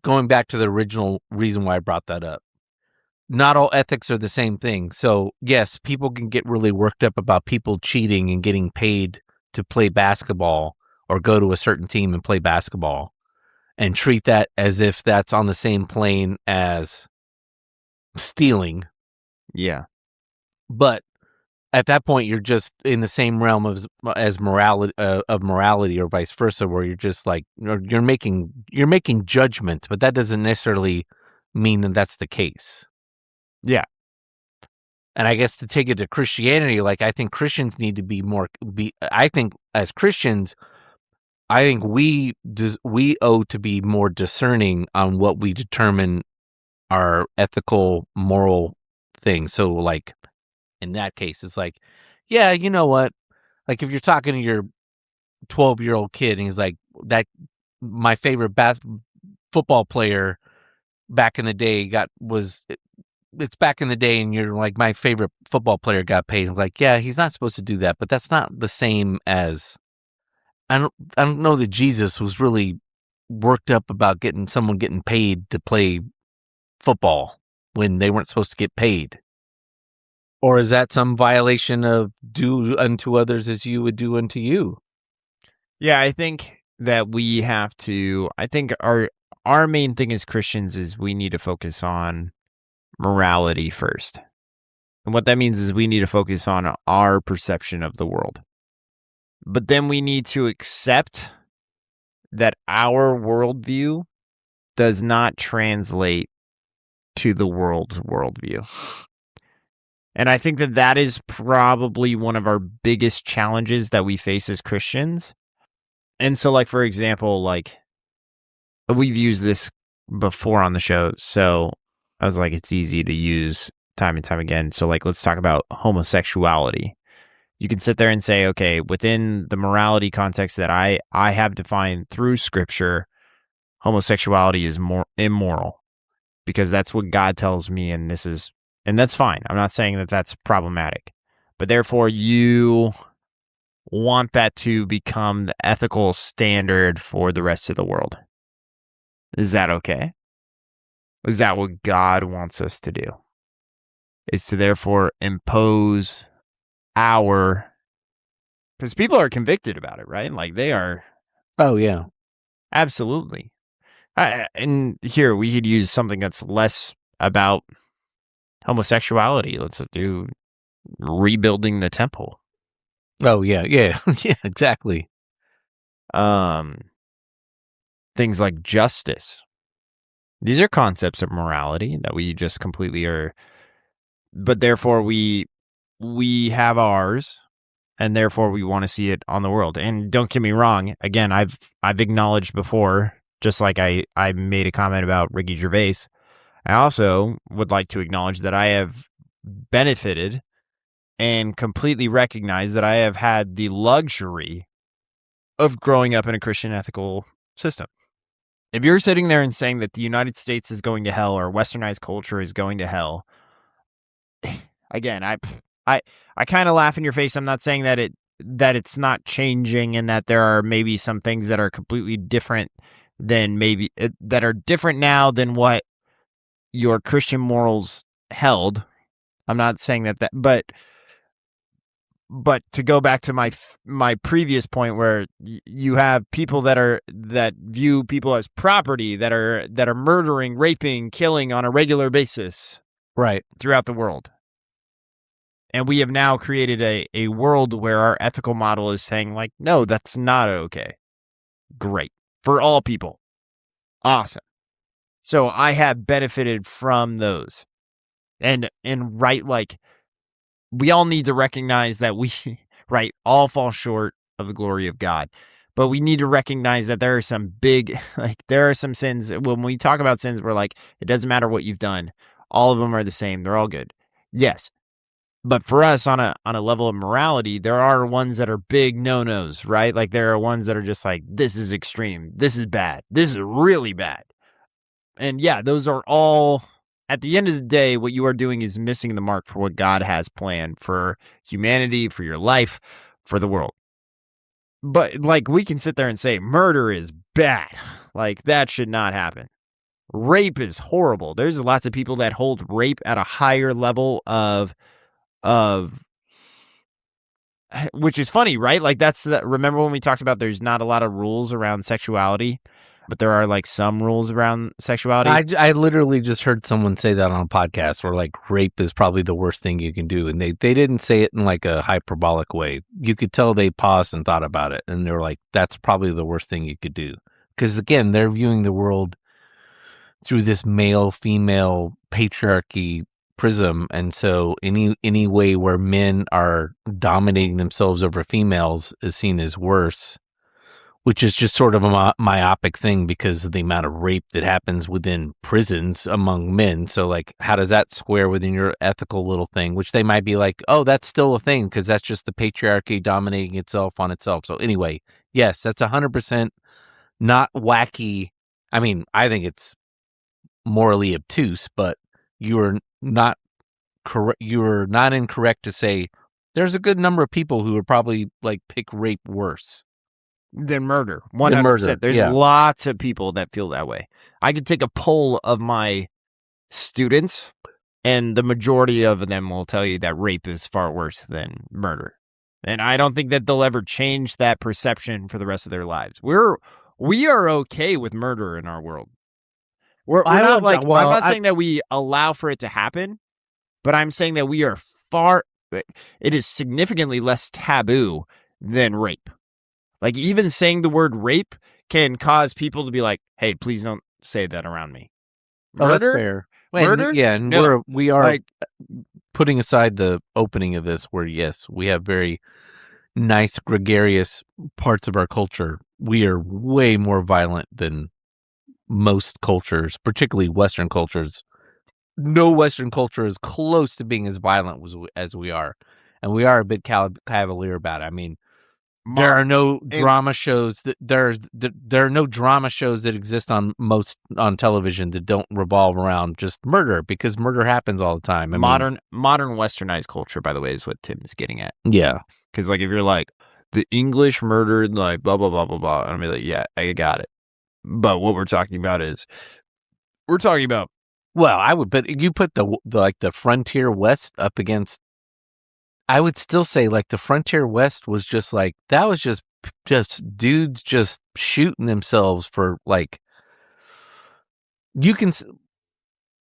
going back to the original reason why I brought that up. Not all ethics are the same thing. So, yes, people can get really worked up about people cheating and getting paid to play basketball or go to a certain team and play basketball and treat that as if that's on the same plane as stealing. Yeah. But at that point, you're just in the same realm as morality or vice versa, where you're just like you're making judgments, but that doesn't necessarily mean that that's the case. Yeah. And I guess to take it to Christianity, like I think Christians need to be I think as Christians, I think we owe to be more discerning on what we determine are ethical, moral things. So like in that case, it's like, yeah, you know what? Like if you're talking to your 12-year-old kid and he's like, that my favorite football player back in the day it's back in the day, and you're like, my favorite football player got paid. It's like, yeah, he's not supposed to do that, but that's not the same as I don't know that Jesus was really worked up about someone getting paid to play football when they weren't supposed to get paid. Or is that some violation of do unto others as you would do unto you? Yeah, I think that we have to. I think our main thing as Christians is we need to focus on morality first. And what that means is we need to focus on our perception of the world. But then we need to accept that our worldview does not translate to the world's worldview. And I think that is probably one of our biggest challenges that we face as Christians. And so, like, for example, like, we've used this before on the show, so I was like, it's easy to use time and time again. So, like, let's talk about homosexuality. You can sit there and say, okay, within the morality context that I have defined through Scripture, homosexuality is more immoral because that's what God tells me, and that's fine. I'm not saying that that's problematic, but therefore you want that to become the ethical standard for the rest of the world. Is that okay? Is that what God wants us to do? Is to therefore impose because people are convicted about it, right? Like they are. Oh, yeah. Absolutely. And here we could use something that's less about homosexuality. Let's do rebuilding the temple. Oh yeah, yeah, yeah, exactly. Things like justice. These are concepts of morality that we just completely are, but therefore we have ours, and therefore we want to see it on the world. And don't get me wrong, again, I've acknowledged before, just like I made a comment about Ricky Gervais, I also would like to acknowledge that I have benefited and completely recognize that I have had the luxury of growing up in a Christian ethical system. If you're sitting there and saying that the United States is going to hell or westernized culture is going to hell, again, I kind of laugh in your face. I'm not saying that it's not changing and that there are maybe some things that are completely different than that are different now than what your Christian morals held. I'm not saying that, but to go back to my previous point, where you have people that view people as property, that are murdering, raping, killing on a regular basis, right, throughout the world, and we have now created a world where our ethical model is saying, like, no, that's not okay. Great for all people, awesome. So I have benefited from those, and right, like, we all need to recognize that we, right, all fall short of the glory of God. But we need to recognize that there are some big, like, there are some sins. When we talk about sins, we're like, it doesn't matter what you've done. All of them are the same. They're all good. Yes. But for us, on a level of morality, there are ones that are big no-nos, right? Like, there are ones that are just like, this is extreme. This is bad. This is really bad. And yeah, those are all, at the end of the day, what you are doing is missing the mark for what God has planned for humanity, for your life, for the world. But, like, we can sit there and say murder is bad. Like, that should not happen. Rape is horrible. There's lots of people that hold rape at a higher level of which is funny, right? Like, remember when we talked about there's not a lot of rules around sexuality, but there are, like, some rules around sexuality. I literally just heard someone say that on a podcast where, like, rape is probably the worst thing you can do. And they didn't say it in, like, a hyperbolic way. You could tell they paused and thought about it. And they were like, that's probably the worst thing you could do. Because, again, they're viewing the world through this male-female patriarchy prism. And so any way where men are dominating themselves over females is seen as worse, which is just sort of a myopic thing because of the amount of rape that happens within prisons among men. So, like, how does that square within your ethical little thing, which they might be like, oh, that's still a thing because that's just the patriarchy dominating itself on itself. So anyway, yes, that's 100% not wacky. I mean, I think it's morally obtuse, but you're not correct. You're not incorrect to say there's a good number of people who would probably, like, pick rape worse than murder. 100%. There's lots of people that feel that way. I could take a poll of my students, and the majority of them will tell you that rape is far worse than murder. And I don't think that they'll ever change that perception for the rest of their lives. We are okay with murder in our world. We're not like, I'm not saying that we allow for it to happen, but I'm saying that we are it is significantly less taboo than rape. Like, even saying the word rape can cause people to be like, hey, please don't say that around me. Murder? Oh, that's fair. Murder? Yeah, and no. we are, like, putting aside the opening of this where, yes, we have very nice, gregarious parts of our culture. We are way more violent than most cultures, particularly Western cultures. No Western culture is close to being as violent as we are. And we are a bit cavalier about it. I mean, there are no drama shows there are no drama shows that exist on television that don't revolve around just murder, because murder happens all the time. Modern westernized culture, by the way, is what Tim is getting at. Yeah. Because, like, if you're like, the English murdered, like, blah, blah, blah, blah, blah, and I'll be like, yeah, I got it. But what we're talking about is, well, but you put the frontier West up against, I would still say, like, the frontier West was just like, that was just dudes just shooting themselves for, like,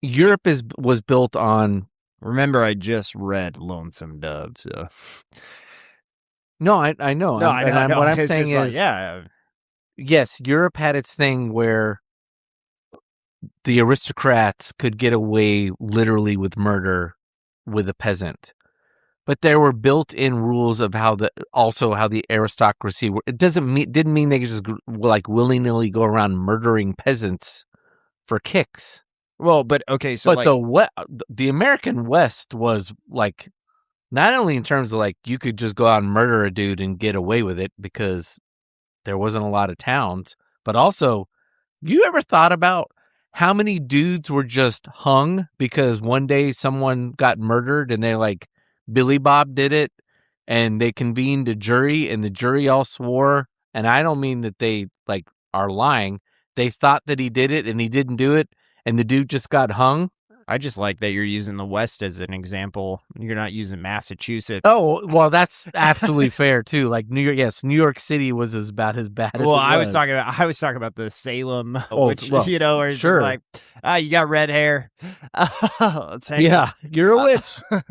Europe was built on Remember, I just read Lonesome Dove, so No, I know. no, I know. And what I'm It's saying just like, is, yeah, yes, Europe had its thing where the aristocrats could get away literally with murder with a peasant. But there were built-in rules of how the aristocracy were. It didn't mean they could just like willy-nilly go around murdering peasants for kicks. well, but okay, so But like, the American West was like, not only in terms of like you could just go out and murder a dude and get away with it because there wasn't a lot of towns, but also, you ever thought about how many dudes were just hung because one day someone got murdered and they're like, Billy Bob did it, and they convened a jury and the jury all swore, and I don't mean that they like are lying. They thought that he did it and he didn't do it, and the dude just got hung. I just like that you're using the West as an example. You're not using Massachusetts. Oh, well, that's absolutely fair too. Like New York, yes, New York City was about as bad as Well, it I was talking about the Salem, Oh, which well, where it's sure. just like, you got red hair. Let's hang Yeah, you're a witch.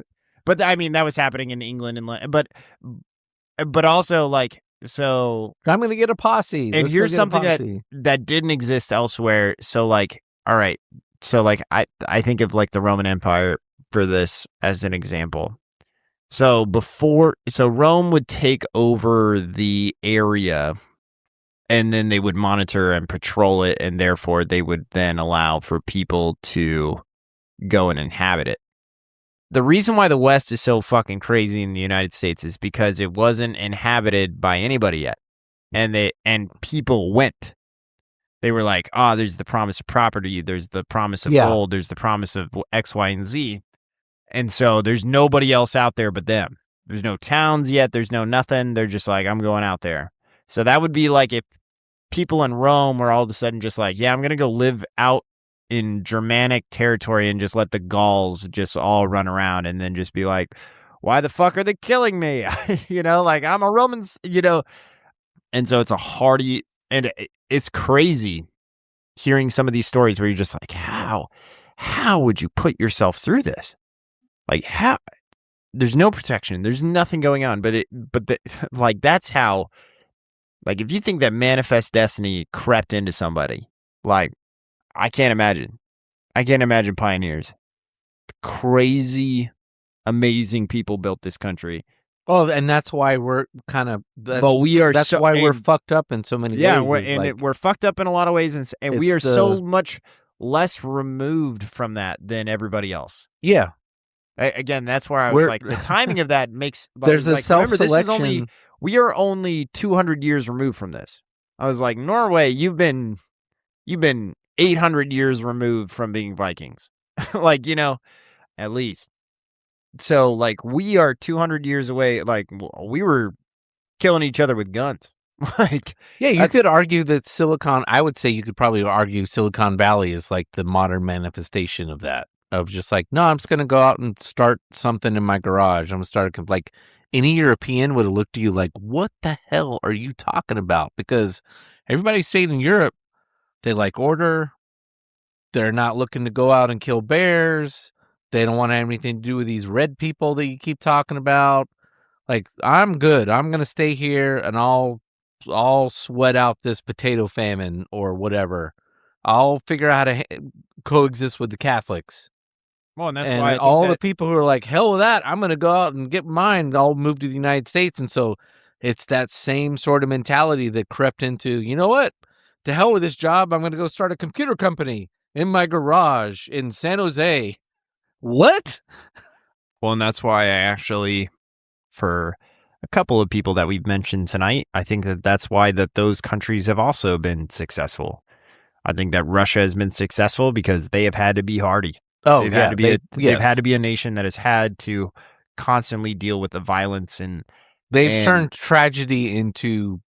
But I mean, that was happening in England, but also like, so I'm gonna get a posse. and Let's go here's get a something posse. that didn't exist elsewhere. So like, all right, so like I think of like the Roman Empire for this as an example. So Rome would take over the area, and then they would monitor and patrol it, and therefore they would then allow for people to go and inhabit it. The reason why the West is so fucking crazy in the United States is because it wasn't inhabited by anybody yet. And people went. They were like, there's the promise of property, there's the promise of gold, there's the promise of X, Y, and Z. And so there's nobody else out there but them. There's no towns yet, there's no nothing. They're just like, I'm going out there. So that would be like if people in Rome were all of a sudden just like, yeah, I'm going to go live out in Germanic territory and just let the Gauls just all run around and then just be like, why the fuck are they killing me? Like I'm a Roman, And so it's a hardy, and it's crazy hearing some of these stories where you're just like, how would you put yourself through this? Like how, there's no protection. There's nothing going on, like that's how, like if you think that manifest destiny crept into somebody, like I can't imagine pioneers. Crazy, amazing people built this country. Oh, and that's why we're kind of. That's why we're fucked up in so many ways. Yeah, we're fucked up in a lot of ways, and we are so much less removed from that than everybody else. Yeah. Again, that's where I was like, the timing of that makes. There's a self-selection. Remember, we are only 200 years removed from this. I was like, Norway, you've been 800 years removed from being Vikings. Like, at least. So, like, we are 200 years away. Like, we were killing each other with guns. Like, yeah, you could argue that I would say you could probably argue Silicon Valley is like the modern manifestation of that. Of just like, no, I'm just going to go out and start something in my garage. I'm going to start like any European would have looked at you like, what the hell are you talking about? Because everybody's saying in Europe, they like order. They're not looking to go out and kill bears. They don't want to have anything to do with these red people that you keep talking about. Like, I'm good. I'm going to stay here and I'll sweat out this potato famine or whatever. I'll figure out how to coexist with the Catholics. Well, and that's why all the people who are like, hell with that, I'm going to go out and get mine. I'll move to the United States. And so it's that same sort of mentality that crept into, you know what? To hell with this job. I'm going to go start a computer company in my garage in San Jose. What? Well, and that's why I actually, for a couple of people that we've mentioned tonight, I think that's why those countries have also been successful. I think that Russia has been successful because they have had to be hardy. Oh, they've had to be a nation that has had to constantly deal with the violence, and they've turned tragedy into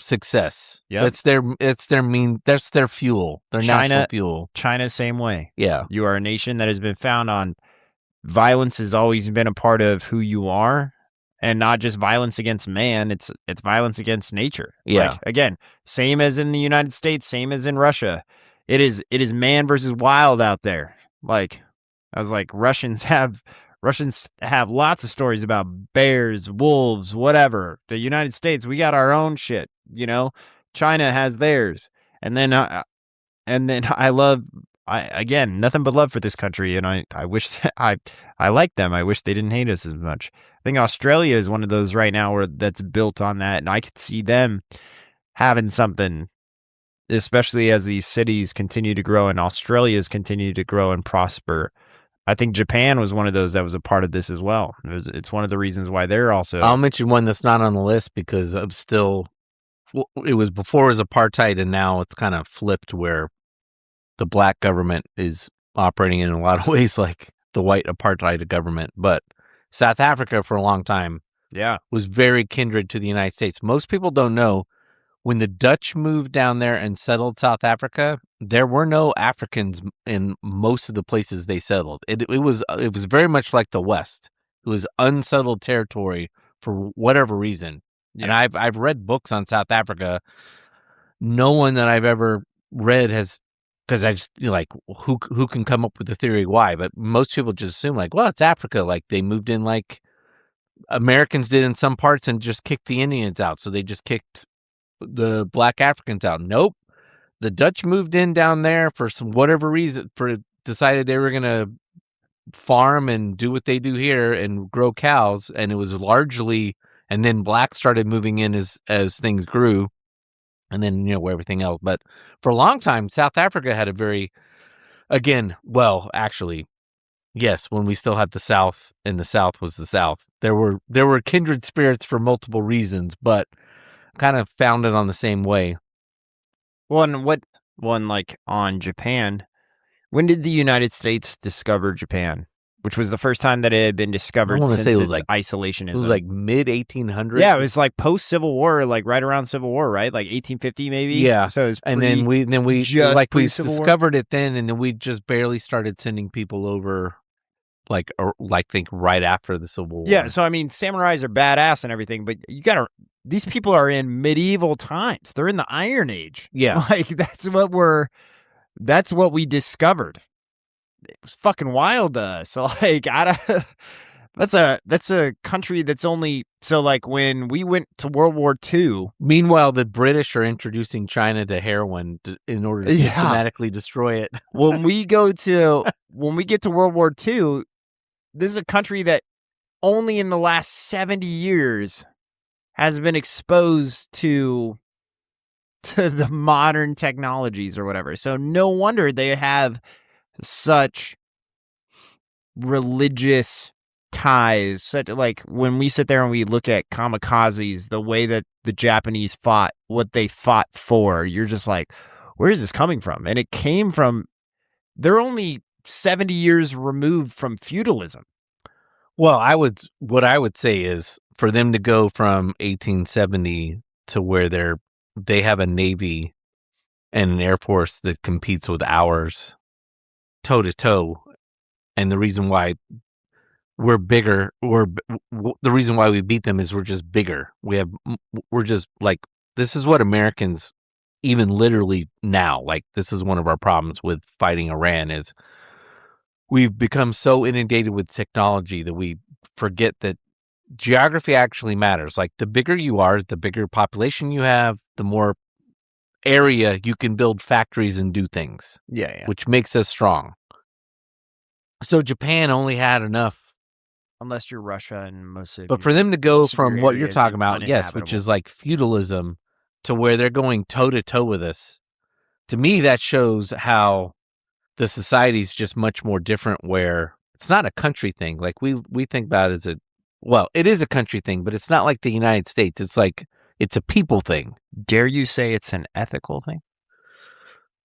success. Yeah, that's their fuel, their national fuel. China, same way. Yeah, you are a nation that has been found on violence has always been a part of who you are, and not just violence against man. It's violence against nature. Yeah, like, again, same as in the United States, same as in Russia. It is man versus wild out there. Like, I was like, Russians have lots of stories about bears, wolves, whatever. The United States, we got our own shit, you know. China has theirs, and then I again nothing but love for this country, and I wish that I like them. I wish they didn't hate us as much. I think Australia is one of those right now where that's built on that, and I could see them having something, especially as these cities continue to grow and Australia's continue to grow and prosper. I think Japan was one of those that was a part of this as well. It's one of the reasons why they're also. I'll mention one that's not on the list because I'm still. It was before it was apartheid, and now it's kind of flipped where the black government is operating in a lot of ways like the white apartheid government. But South Africa for a long time, was very kindred to the United States. Most people don't know when the Dutch moved down there and settled South Africa, there were no Africans in most of the places they settled. It was very much like the West. It was unsettled territory for whatever reason. Yeah. And I've read books on South Africa. No one that I've ever read has, because I just like who can come up with the theory why, but most people just assume like, well, it's Africa. Like they moved in like Americans did in some parts and just kicked the Indians out. So they just kicked the black Africans out. Nope. The Dutch moved in down there for some whatever reason, decided they were going to farm and do what they do here and grow cows. And it was largely, and then blacks started moving in as things grew. And then, everything else. But for a long time, South Africa had a very, actually, yes, when we still had the South and the South was the South, there were kindred spirits for multiple reasons, but kind of founded on the same way. Well, and what one like on Japan? When did the United States discover Japan? Which was the first time that it had been discovered since its isolationism. It was like mid-1800s. Yeah, it was like post-Civil War, like right around Civil War, right? Like 1850 maybe? Yeah. So it was and then we discovered it then, and then we just barely started sending people over, like think right after the Civil War. Yeah, so I mean, samurais are badass and everything, but these people are in medieval times. They're in the Iron Age. Yeah. Like that's what we discovered. It was fucking wild to us. So like, that's a country that's only, so like when we went to World War II. Meanwhile, the British are introducing China to heroin in order to systematically destroy it. When we get to World War II, this is a country that only in the last 70 years has been exposed to the modern technologies or whatever. So no wonder they have such religious ties. Such like when we sit there and we look at kamikazes, the way that the Japanese fought, what they fought for, you're just like, where is this coming from? And it came from, they're only 70 years removed from feudalism. Well, what I would say is for them to go from 1870 to where they have a Navy and an Air Force that competes with ours toe to toe, and the reason why we're bigger, the reason why we beat them is we're just bigger. We're just like, this is what Americans, even literally now, like this is one of our problems with fighting Iran is we've become so inundated with technology that we forget that geography actually matters. Like the bigger you are, the bigger population you have, the more area you can build factories and do things. Yeah. Which makes us strong. So Japan only had enough. Unless you're Russia and most of But for them to go from what you're talking about, yes, which is like feudalism, to where they're going toe to toe with us, to me that shows how the society's just much more different, where it's not a country thing. Like we think about it as it is a country thing, but it's not like the United States. It's like, it's a people thing. Dare you say it's an ethical thing?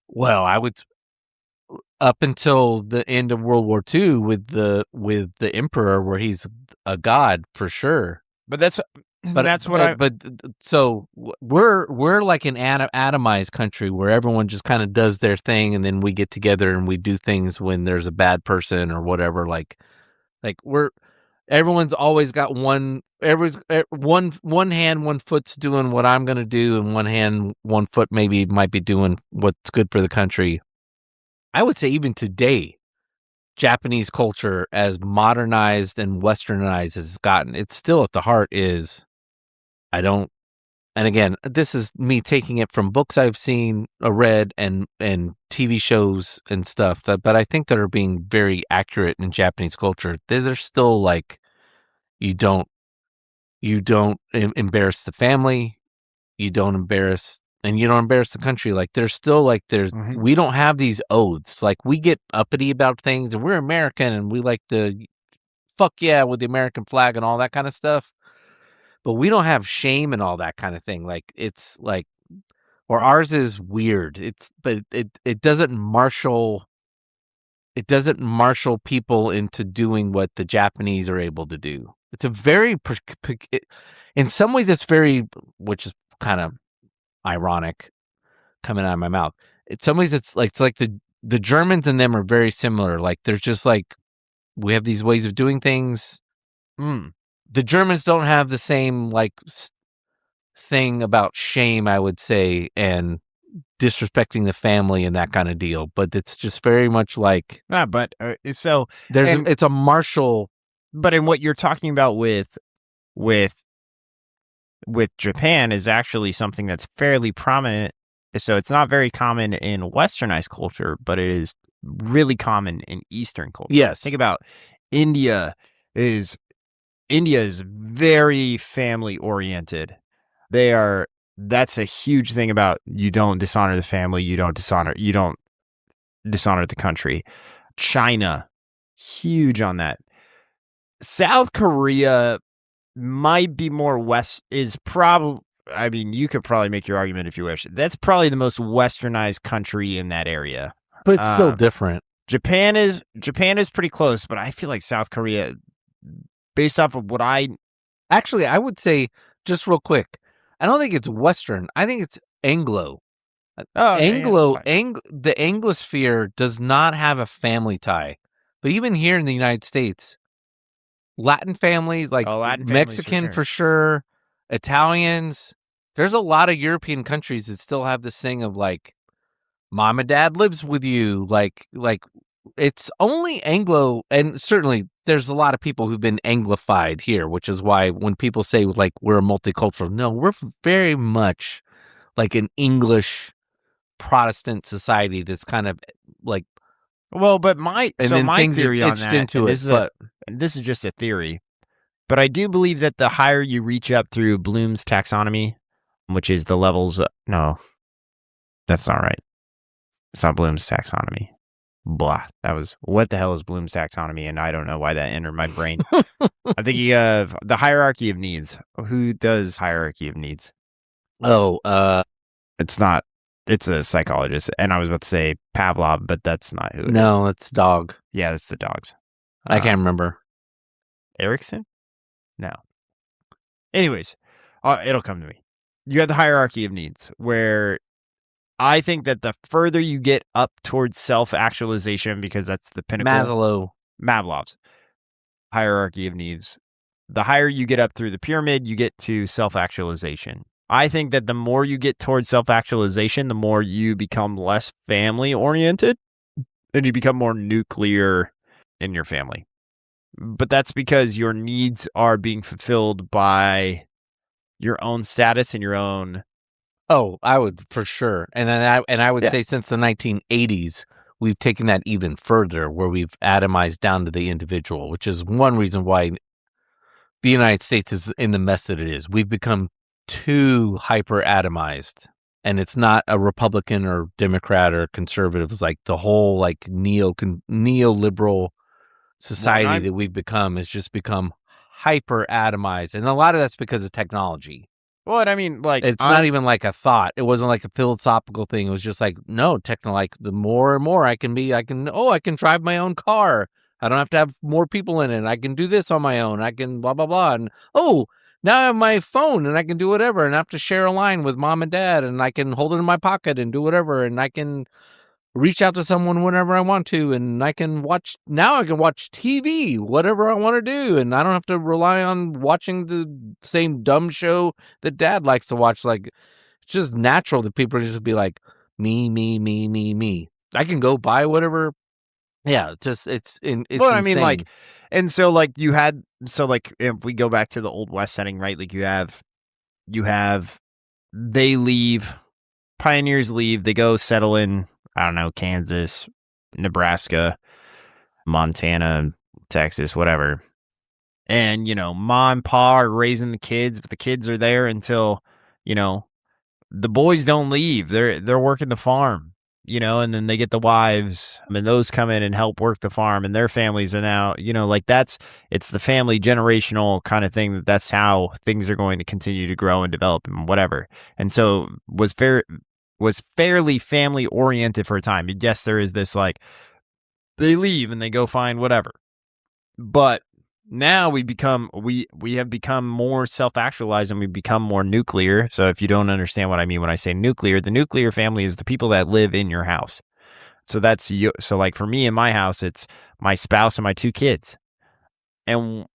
Well, I would, up until the end of World War II with the emperor, where he's a god for sure. So we're like an atomized country where everyone just kind of does their thing, and then we get together and we do things when there's a bad person or whatever. Like everyone's always got one hand, one foot's doing what I'm going to do, and one hand, one foot might be doing what's good for the country. I would say even today, Japanese culture, as modernized and westernized as it's gotten, it's still at the heart is, I don't, and again, this is me taking it from books I've seen, read, and TV shows and stuff, but I think that are being very accurate in Japanese culture. They're still like, you don't embarrass the family, you don't embarrass the country. Like, there's still like, we don't have these oaths. Like, we get uppity about things, and we're American, and we like to fuck yeah with the American flag and all that kind of stuff. But we don't have shame and all that kind of thing. Like, it's like, or ours is weird. But it doesn't marshal people into doing what the Japanese are able to do. It's a very, in some ways, it's very, which is kind of ironic coming out of my mouth. In some ways, it's like the Germans and them are very similar. Like, they're just like, we have these ways of doing things. The Germans don't have the same like thing about shame, I would say, and disrespecting the family and that kind of deal. But it's just very much like, it's a martial. But in what you're talking about with Japan is actually something that's fairly prominent. So it's not very common in westernized culture, but it is really common in Eastern culture. Yes. Think about India is very family oriented. That's a huge thing about, you don't dishonor the family, you don't dishonor the country. China, huge on that. South Korea might be more you could probably make your argument if you wish. That's probably the most westernized country in that area. But it's still different. Japan is pretty close, but I feel like South Korea, based off of what I would say, just real quick, I don't think it's Western. I think it's Anglo. The Anglosphere does not have a family tie. But even here in the United States, Latin families, like Mexican for sure, Italians, there's a lot of European countries that still have this thing of like, mom and dad lives with you. Like it's only Anglo, and certainly there's a lot of people who've been Anglified here, which is why when people say like we're a multicultural, no, we're very much like an English Protestant society that's kind of like, well, but my theory on that, this is just a theory, but I do believe that the higher you reach up through Bloom's taxonomy, which is the levels, no, that's not right. It's not Bloom's taxonomy. Blah. What the hell is Bloom's taxonomy? And I don't know why that entered my brain. I'm thinking of the hierarchy of needs. Who does hierarchy of needs? It's not. It's a psychologist. And I was about to say Pavlov, but that's not who it is. No, it's dog. Yeah, that's the dogs. I can't remember. Erickson? No. Anyways, it'll come to me. You have the hierarchy of needs, where I think that the further you get up towards self-actualization, because that's the pinnacle. Maslow's hierarchy of needs. The higher you get up through the pyramid, you get to self-actualization. I think that the more you get towards self-actualization, the more you become less family-oriented, and you become more nuclear in your family. But that's because your needs are being fulfilled by your own status and your own. Oh, I would for sure. And then I would say since the 1980s, we've taken that even further, where we've atomized down to the individual, which is one reason why the United States is in the mess that it is. We've become too hyper atomized, and it's not a Republican or Democrat or conservative. It's like the whole like neoliberal society that we've become has just become hyper atomized, and a lot of that's because of technology. Well, and I mean, like, it's not even like a thought. It wasn't like a philosophical thing. It was just like, no, like the more and more I can drive my own car. I don't have to have more people in it. I can do this on my own. I can blah, blah, blah. And now I have my phone and I can do whatever, and I have to share a line with mom and dad, and I can hold it in my pocket and do whatever. And I can reach out to someone whenever I want to, and I can watch TV, whatever I want to do, and I don't have to rely on watching the same dumb show that dad likes to watch. Like, it's just natural that people just be like, me. I can go buy whatever Yeah, just it's But I mean, like, insane. and so like if we go back to the old West setting, right? Like you have they leave, pioneers leave, they go settle in, I don't know, Kansas, Nebraska, Montana, Texas, whatever. And, mom and pa are raising the kids, but the kids are there until, you know, the boys don't leave. They're working the farm, and then they get the wives, and those come in and help work the farm, and their families are now, like it's the family generational kind of thing. That's how things are going to continue to grow and develop and whatever. And so was fairly family oriented for a time. Yes, there is this like they leave and they go find whatever. But now we have become more self-actualized and we become more nuclear. So if you don't understand what I mean when I say nuclear, the nuclear family is the people that live in your house. So that's you. So like for me in my house, it's my spouse and my 2 kids. And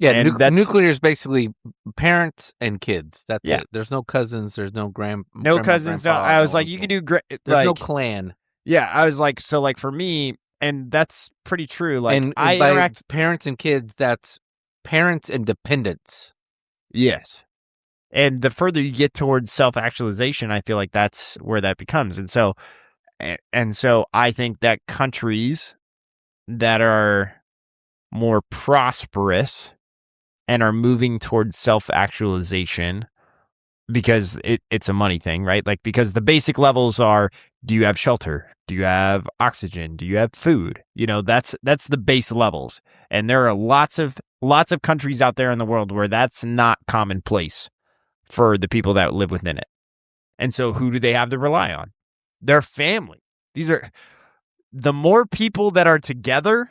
that's nuclear is basically parents and kids. That's Yeah. it. There's no cousins. There's no no grandma, cousins. No, grandpa, I was no like, you uncle. could do There's no like, clan. yeah, I was like, so like for me, and that's pretty true. Like And I by interact. parents and kids, that's parents and dependents. Yes. And the further you get towards self-actualization, I feel like that's where that becomes. And so I think that countries that are more prosperous and are moving towards self-actualization, because it's a money thing, right? Like, because the basic levels are, do you have shelter? Do you have oxygen? Do you have food? That's the base levels. And there are lots of countries out there in the world where that's not commonplace for the people that live within it. And so who do they have to rely on? Their family. The more people that are together,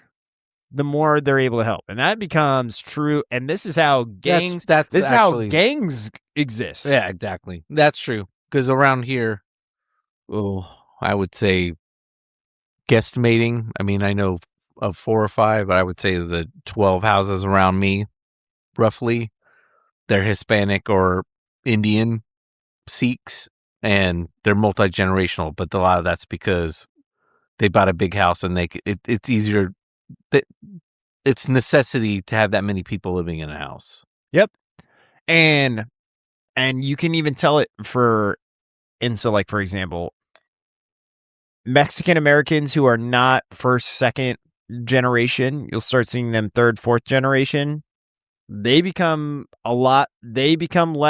the more they're able to help. And that becomes true. And this is how gangs how gangs exist. Yeah, exactly. That's true. Because around here, I would say guesstimating. I mean, I know of 4 or 5, but I would say the 12 houses around me, roughly, they're Hispanic or Indian Sikhs, and they're multi-generational. But a lot of that's because they bought a big house and it's easier. It's necessity to have that many people living in a house. Yep. And you can even tell it so like, for example, Mexican Americans who are not first, second generation, you'll start seeing them third, fourth generation. They become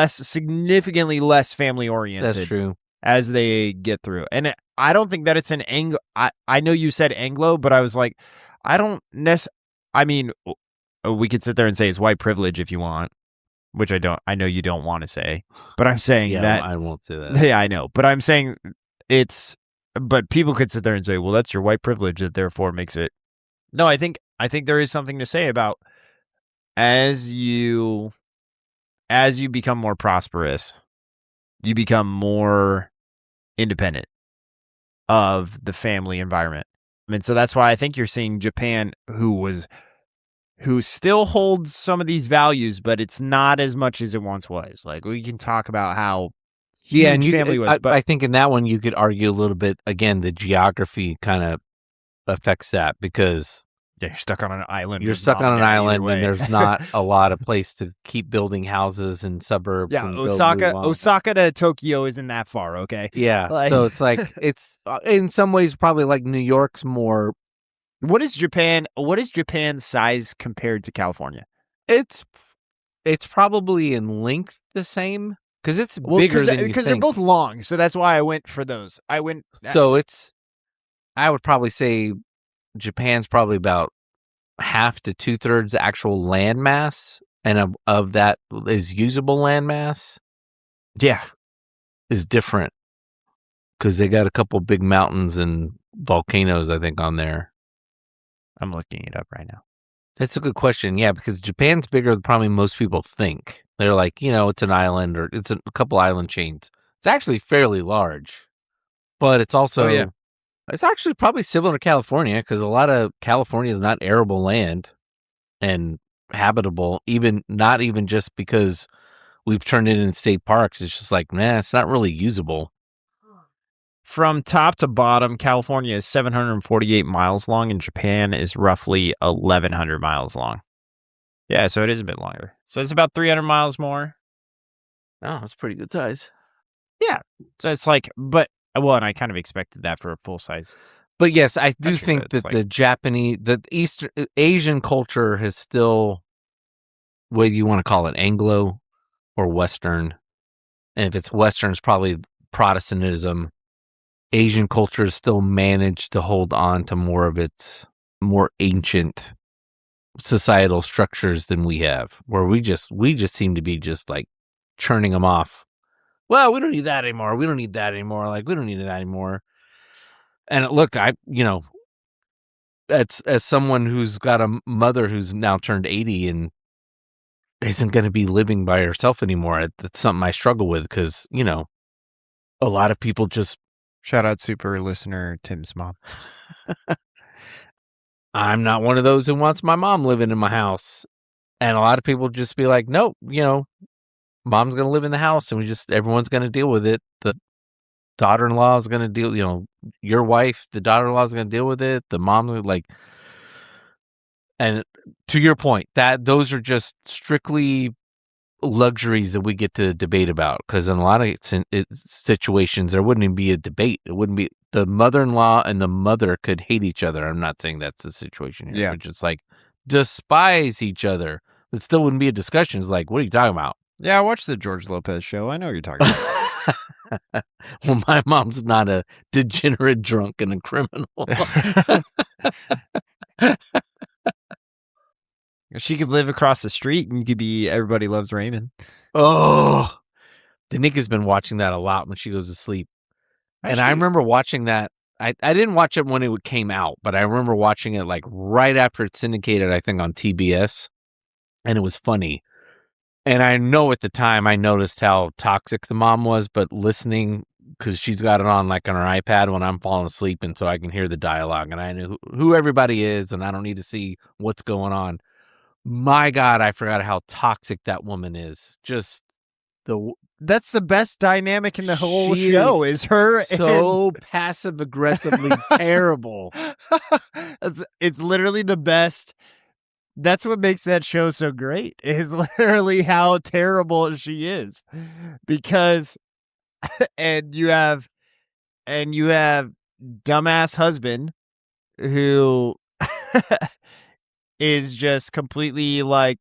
significantly less family oriented. That's true. As they get through. And I don't think that it's an Anglo. I know you said Anglo, but I was like, I don't I mean, we could sit there and say it's white privilege if you want, which I know you don't want to say, but I'm saying that I won't say that. Yeah, I know, but I'm saying but people could sit there and say, well, that's your white privilege that therefore makes it. No, I think there is something to say about as you become more prosperous, you become more independent of the family environment. I mean, so that's why I think you're seeing Japan, who still holds some of these values, but it's not as much as it once was. Like, we can talk about how huge family was, but I think in that one you could argue a little bit. Again, the geography kind of affects that because you're stuck on an island. You're stuck on an island, and there's not a lot of place to keep building houses and suburbs. Yeah, and Osaka to Tokyo isn't that far, okay? Yeah, so it's like it's in some ways probably like New York's more. What is Japan's size compared to California? It's probably in length the same because it's bigger than you think. Because they're both long, so that's why I went for those. So I would probably say Japan's probably about half to 2/3 actual land mass, and of that is usable land mass. Yeah, is different because they got a couple big mountains and volcanoes, I think, on there. I'm looking it up right now. That's a good question. Yeah, because Japan's bigger than probably most people think. They're like, it's an island or it's a couple island chains. It's actually fairly large, but it's also, it's actually probably similar to California because a lot of California is not arable land and habitable, not even just because we've turned it into state parks. It's just like, it's not really usable. From top to bottom, California is 748 miles long, and Japan is roughly 1,100 miles long. Yeah, so it is a bit longer. So it's about 300 miles more. Oh, that's pretty good size. Yeah. So it's like, and I kind of expected that for a full size. But yes, I do Country, think but that it's like- the Japanese, Asian culture has still, whether you want to call it Anglo or Western, and if it's Western, it's probably Protestantism. Asian culture has still managed to hold on to more of its more ancient societal structures than we have, where we just seem to be just like churning them off. Well, we don't need that anymore. We don't need that anymore. Like, we don't need that anymore. And look, as someone who's got a mother who's now turned 80 and isn't going to be living by herself anymore, that's something I struggle with because, a lot of people just... Shout out super listener Tim's mom. I'm not one of those who wants my mom living in my house. And a lot of people just be like, nope, mom's going to live in the house and everyone's going to deal with it. The daughter-in-law is going to deal, your wife, the daughter-in-law is going to deal with it. The mom, and to your point, that those are just strictly luxuries that we get to debate about. Because in a lot of situations, there wouldn't even be a debate. It wouldn't be the mother-in-law and the mother could hate each other. I'm not saying that's the situation here. Yeah. But just like despise each other. It still wouldn't be a discussion. It's like, what are you talking about? Yeah, I watched the George Lopez show. I know what you're talking about. Well, my mom's not a degenerate drunk and a criminal. She could live across the street and you could be Everybody Loves Raymond. Oh, Danika's been watching that a lot when she goes to sleep. And I remember watching that. I didn't watch it when it came out, but I remember watching it like right after it syndicated, I think on TBS. And it was funny. And I know at the time I noticed how toxic the mom was, but listening, because she's got it on like on her iPad when I'm falling asleep, and so I can hear the dialogue and I know who everybody is and I don't need to see what's going on. My God, I forgot how toxic that woman is. Just that's the best dynamic in the whole she show is her so passive aggressively terrible. It's literally the best. That's what makes that show so great, is literally how terrible she is. Because and you have dumbass husband who is just completely like,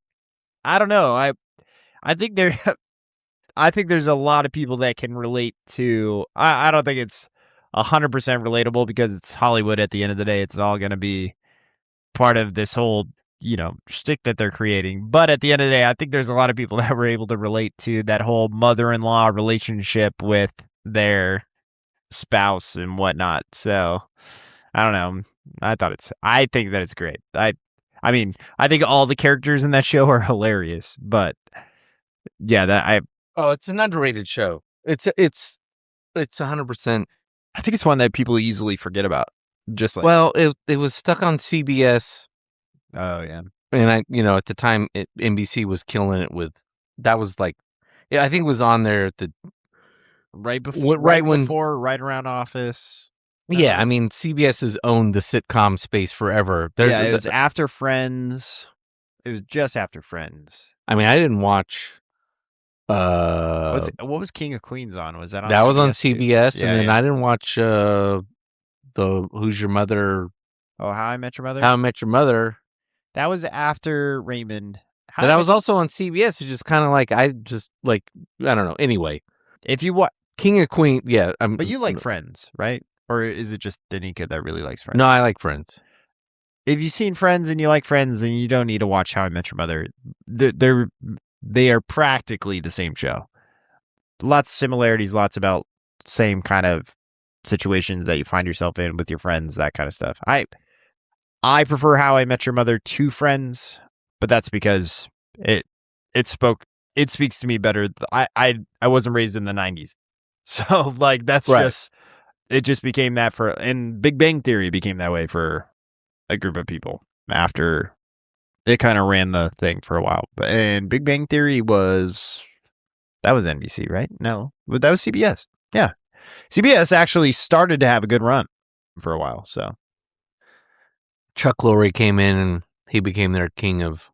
I don't know. I think there's a lot of people that can relate to. I don't think it's 100% relatable because it's Hollywood at the end of the day. It's all going to be part of this whole, shtick that they're creating. But at the end of the day, I think there's a lot of people that were able to relate to that whole mother-in-law relationship with their spouse and whatnot. So I don't know. I think that it's great. I mean, I think all the characters in that show are hilarious, but yeah, Oh, it's an underrated show. It's 100%. I think it's one that people easily forget about. Just like, well, it was stuck on CBS. Oh yeah, and at the time NBC was killing it with that was like, yeah, I think it was on there at the right around Office. Yeah, I mean, CBS has owned the sitcom space forever. It was after Friends. It was just after Friends. I mean, I didn't watch. What was King of Queens on? Was that on? That CBS was on CBS, yeah, and then I didn't watch the Who's Your Mother? Oh, How I Met Your Mother. How I Met Your Mother. That was after Raymond. But that was also on CBS. It's just kind of like I don't know. Anyway, if you what King of Queens, yeah. But you like Friends, right? Or is it just Danica that really likes Friends? No, I like Friends. If you've seen Friends and you like Friends, then you don't need to watch How I Met Your Mother. They are practically the same show. Lots of similarities, lots about same kind of situations that you find yourself in with your friends, that kind of stuff. I prefer How I Met Your Mother to Friends, but that's because it speaks to me better. I wasn't raised in the 90s. So like that's right. It just became that and Big Bang Theory became that way for a group of people after it kind of ran the thing for a while. And Big Bang Theory was NBC, right? No, but that was CBS. Yeah. CBS actually started to have a good run for a while. So Chuck Lorre came in and he became their king of.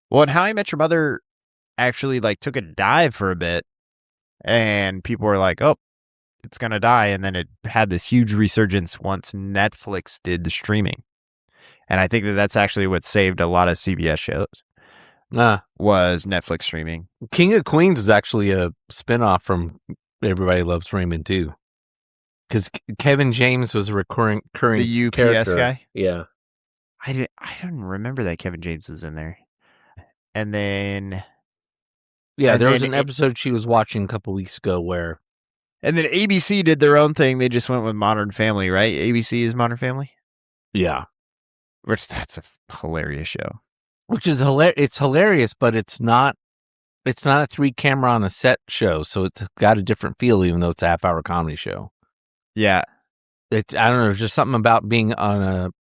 Well, and How I Met Your Mother actually like took a dive for a bit, and people were like, "Oh, it's gonna die," and then it had this huge resurgence once Netflix did the streaming, and I think that's actually what saved a lot of CBS shows was Netflix streaming. King of Queens was actually a spinoff from Everybody Loves Raymond too, because Kevin James was a recurring The UPS character. guy. Yeah, I didn't remember that Kevin James was in there. And then there was an episode she was watching a couple weeks ago where. And then ABC did their own thing. They just went with Modern Family, right? ABC is Modern Family? Yeah. Which that's a hilarious show. Which is hilarious. It's hilarious, but it's not a 3-camera on a set show, so it's got a different feel, even though it's a half-hour comedy show. Yeah. I don't know, there's just something about being on a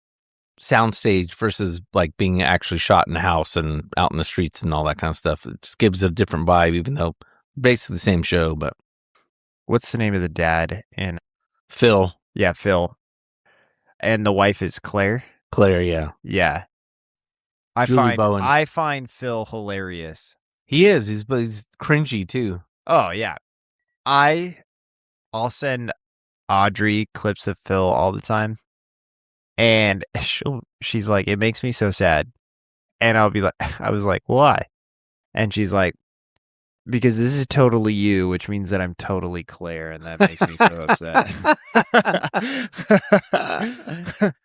soundstage versus like being actually shot in a house and out in the streets and all that kind of stuff. It just gives it a different vibe, even though basically the same show. But what's the name of the dad in Phil? Yeah, Phil. And the wife is Claire. Claire, yeah, yeah. I find Phil hilarious. He is. He's cringy too. Oh yeah. I'll send Audrey clips of Phil all the time. And she's like, it makes me so sad. And I'll be like, I was like, why? And she's like, because this is totally you, which means that I'm totally Claire, and that makes me so upset.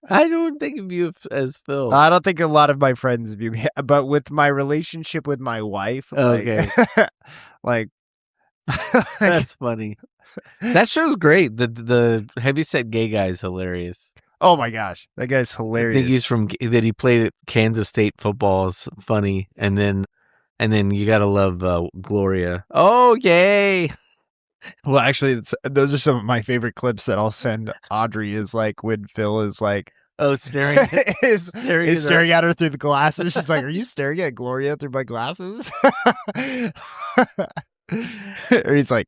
I don't think of you as Phil. I don't think a lot of my friends view me, but with my relationship with my wife, okay, like that's funny. That show's great. The heavyset gay guy is hilarious. Oh my gosh, that guy's hilarious. I think he's that he played at Kansas State football is funny, and then you gotta love Gloria. Oh yay! Well, actually, those are some of my favorite clips that I'll send Audrey. Is like when Phil is like, staring at her through the glasses. She's like, "Are you staring at Gloria through my glasses?" Or he's like,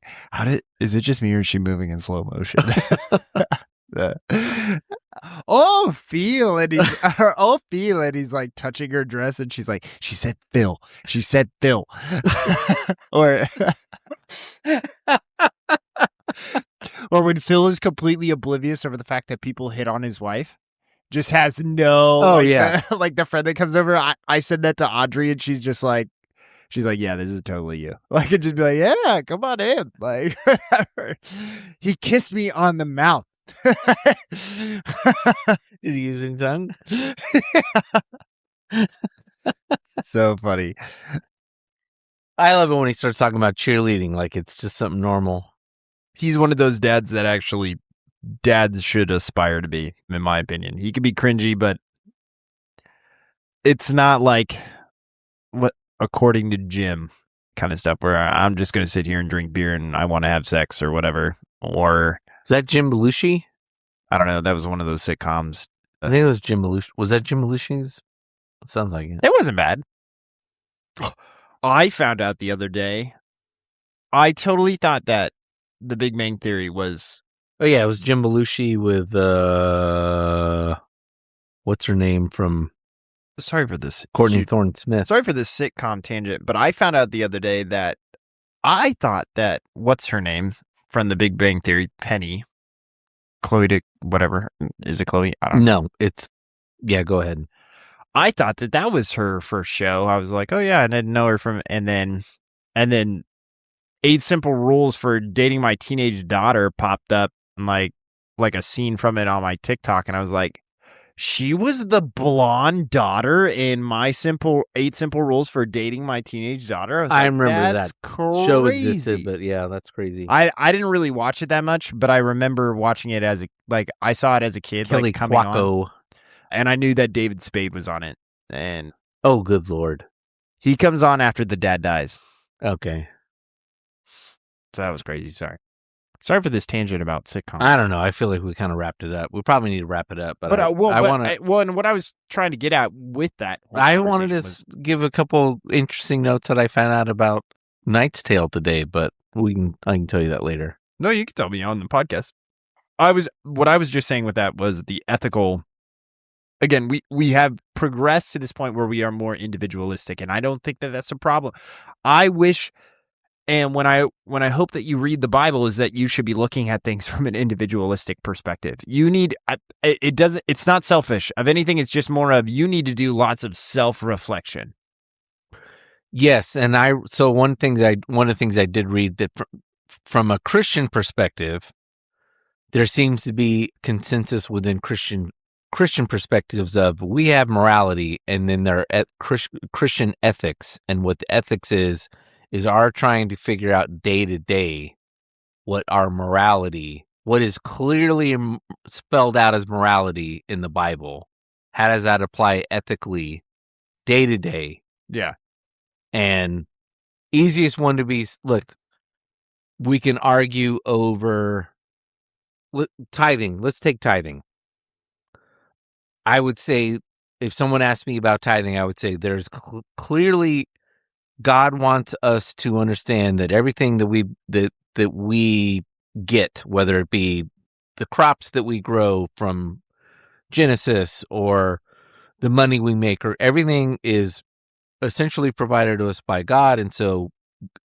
is it just me or is she moving in slow motion? Phil, and he's like touching her dress, and she's like, she said Phil. Or when Phil is completely oblivious over the fact that people hit on his wife, just has no. Like the friend that comes over. I said that to Audrey, and she's like, yeah, this is totally you. Like, it'd just be like, yeah, come on in. Like, he kissed me on the mouth. Did he use his tongue? So funny. I love it when he starts talking about cheerleading like it's just something normal. He's one of those dads that actually dads should aspire to be, in my opinion. He could be cringy, but it's not like what according to Jim kind of stuff where I'm just going to sit here and drink beer and I want to have sex or whatever. Or is that Jim Belushi? I don't know. That was one of those sitcoms. I think it was Jim Belushi. Was that Jim Belushi's? It sounds like it. It wasn't bad. I found out the other day. I totally thought that The Big Bang Theory was. Oh yeah, it was Jim Belushi with what's her name from? Sorry for this, Courtney Thorne-Smith. Sorry for this sitcom tangent, but I found out the other day that I thought that what's her name from The Big Bang Theory, Penny, Chloe, whatever, is it Chloe? I don't know. No, it's go ahead. I thought that was her first show. I was like, oh yeah, and I didn't know her from, and then 8 Simple Rules for Dating My Teenage Daughter popped up, and like a scene from it on my TikTok, and I was like, she was the blonde daughter in 8 Simple Rules for Dating My Teenage Daughter. I remember that's that crazy. Show existed, but yeah, that's crazy. I didn't really watch it that much, but I remember watching it as I saw it as a kid, Kelly like coming Cuoco. on, and I knew that David Spade was on it, and oh, good Lord, he comes on after the dad dies. Okay, so that was crazy. Sorry for this tangent about sitcoms. I don't know. I feel like we kind of wrapped it up. We probably need to wrap it up. But and what I was trying to get at with that, I wanted to give a couple interesting notes that I found out about Knight's Tale today, but I can tell you that later. No, you can tell me on the podcast. What I was just saying with that was the ethical. Again, we have progressed to this point where we are more individualistic, and I don't think that that's a problem. I wish, and when I hope that you read the Bible, is that you should be looking at things from an individualistic perspective. You need it's not selfish. Of anything, it's just more of you need to do lots of self-reflection. Yes, and one of the things I did read that from a Christian perspective, there seems to be consensus within Christian perspectives of we have morality, and then there are Christian ethics, and what the ethics is our trying to figure out day to day what our morality, what is clearly spelled out as morality in the Bible, how does that apply ethically day to day? Yeah. And easiest one to be, look, we can argue over tithing. Let's take tithing. I would say if someone asked me about tithing, I would say there's clearly God wants us to understand that everything that we get, whether it be the crops that we grow from Genesis or the money we make, or everything is essentially provided to us by God, and so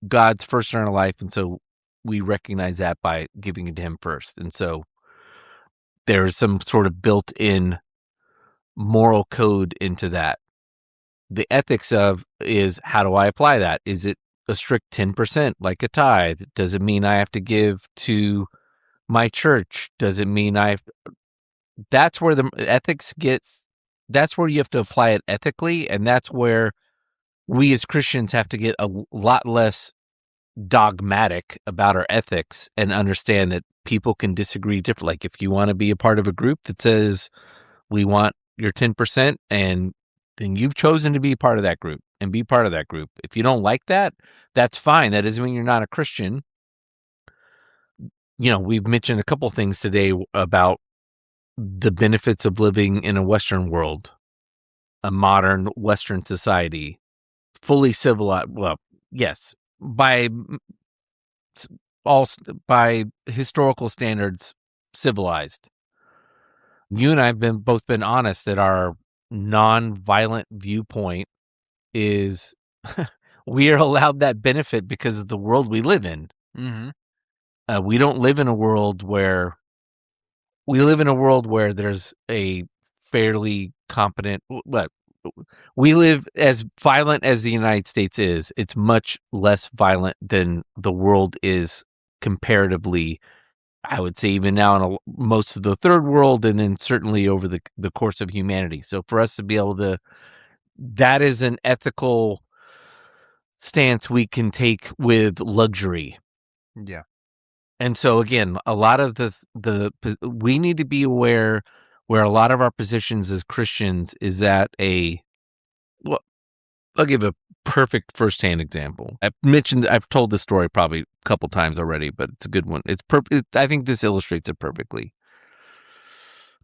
God's first in our life, and so we recognize that by giving it to Him first, and so there is some sort of built-in moral code into that. The ethics of is, how do I apply that? Is it a strict 10% like a tithe? Does it mean I have to give to my church? Does it mean that's where the ethics that's where you have to apply it ethically, and that's where we as Christians have to get a lot less dogmatic about our ethics and understand that people can disagree differently. Like if you want to be a part of a group that says we want your 10%, and then you've chosen to be part of that group and be part of that group. If you don't like that, that's fine. That doesn't mean you're not a Christian. We've mentioned a couple things today about the benefits of living in a Western world, a modern Western society, fully civilized. Well, yes, by historical standards, civilized. You and I have both been honest that our non-violent viewpoint is we are allowed that benefit because of the world we live in. Mm-hmm. We don't live in a world where there's a fairly competent. We live as violent as the United States is. It's much less violent than the world is comparatively. I would say even now in most of the third world, and then certainly over the course of humanity. So for us to be able to, that is an ethical stance we can take with luxury. Yeah. And so again, a lot of we need to be aware where a lot of our positions as Christians is at I'll give a perfect firsthand example. I've told this story probably a couple times already, but it's a good one. I think this illustrates it perfectly.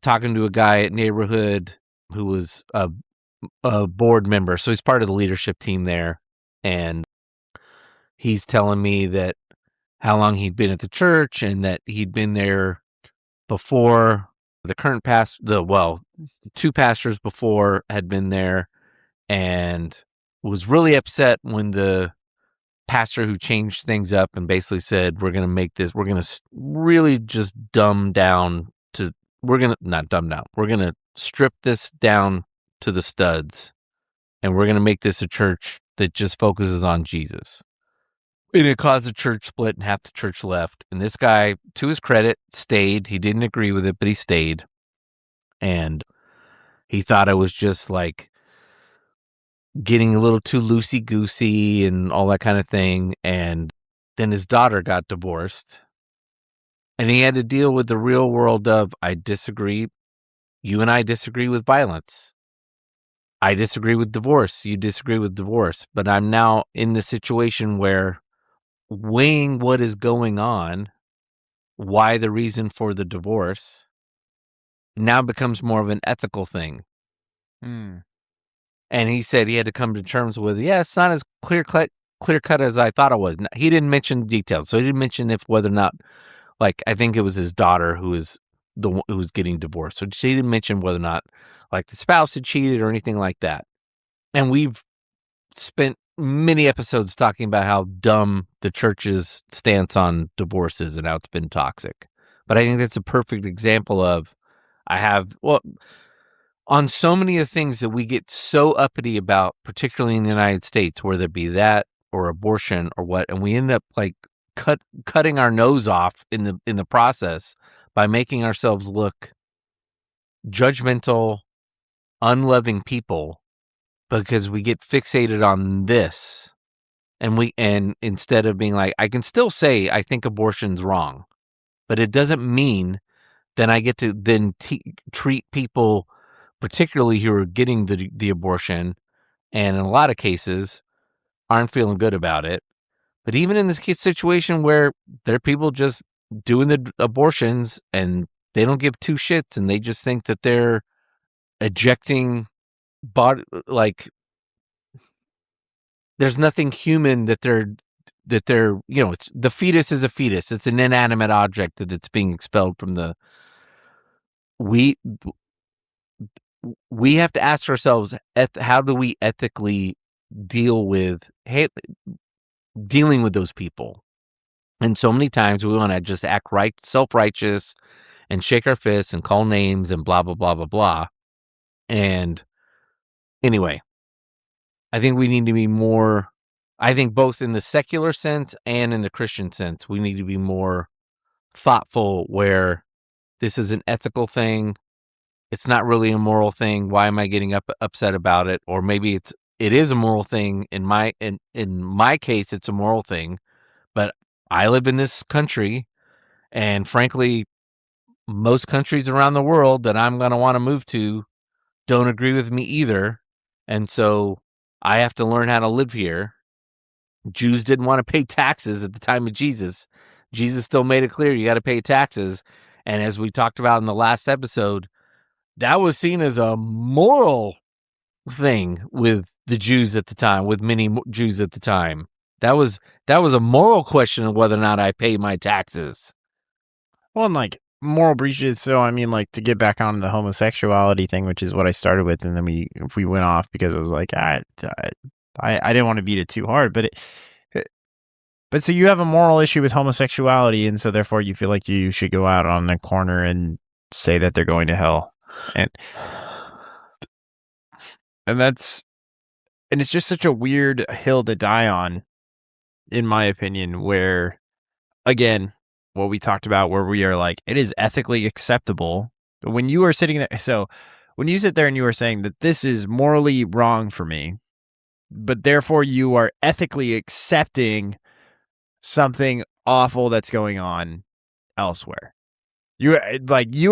Talking to a guy at neighborhood who was a board member, so he's part of the leadership team there, and he's telling me that how long he'd been at the church and that he'd been there before. The current two pastors before had been there, and was really upset when the pastor who changed things up and basically said, we're going to really just we're going to strip this down to the studs, and we're going to make this a church that just focuses on Jesus. And it caused the church split, and half the church left. And this guy, to his credit, stayed. He didn't agree with it, but he stayed. And he thought it was just like getting a little too loosey-goosey and all that kind of thing. And then his daughter got divorced. And he had to deal with the real world of, I disagree. You and I disagree with violence. I disagree with divorce. You disagree with divorce. But I'm now in the situation where weighing what is going on, why the reason for the divorce, now becomes more of an ethical thing. And he said he had to come to terms with, it's not as clear cut as I thought it was. He didn't mention details, so he didn't mention whether or not like, I think it was his daughter who was who was getting divorced. So she didn't mention whether or not, like, the spouse had cheated or anything like that. And we've spent many episodes talking about how dumb the church's stance on divorce is and how it's been toxic. But I think that's a perfect example of, on so many of the things that we get so uppity about, particularly in the United States, whether it be that or abortion or what, and we end up like cutting our nose off in the process by making ourselves look judgmental, unloving people because we get fixated on this. And instead of being like, I can still say I think abortion's wrong, but it doesn't mean then I get to then treat people, particularly who are getting the abortion, and in a lot of cases aren't feeling good about it. But even in this situation where there are people just doing the abortions and they don't give two shits and they just think that they're ejecting body, like there's nothing human that they're it's the fetus is a fetus. It's an inanimate object that's being expelled from the we have to ask ourselves, how do we ethically dealing with those people? And so many times we want to just act self-righteous and shake our fists and call names and blah, blah, blah, blah, blah. And anyway, I think we need to be more, I think both in the secular sense and in the Christian sense, we need to be more thoughtful where this is an ethical thing. It's not really a moral thing. Why am I getting upset about it? Or maybe it is a moral thing. In my case, it's a moral thing. But I live in this country, and frankly, most countries around the world that I'm going to want to move to don't agree with me either. And so I have to learn how to live here. Jews didn't want to pay taxes at the time of Jesus. Jesus still made it clear you got to pay taxes. And as we talked about in the last episode, that was seen as a moral thing with the Jews at the time, with many Jews at the time. That was a moral question of whether or not I pay my taxes. Well, and like moral breaches. So I mean, like, to get back on the homosexuality thing, which is what I started with, and then we went off because it was like I didn't want to beat it too hard, but so you have a moral issue with homosexuality, and so therefore you feel like you should go out on the corner and say that they're going to hell, and it's just such a weird hill to die on, in my opinion, where, again, what we talked about, where we are like, it is ethically acceptable. When you are sitting there, so when you sit there and you are saying that this is morally wrong for me, but therefore you are ethically accepting something awful that's going on elsewhere. You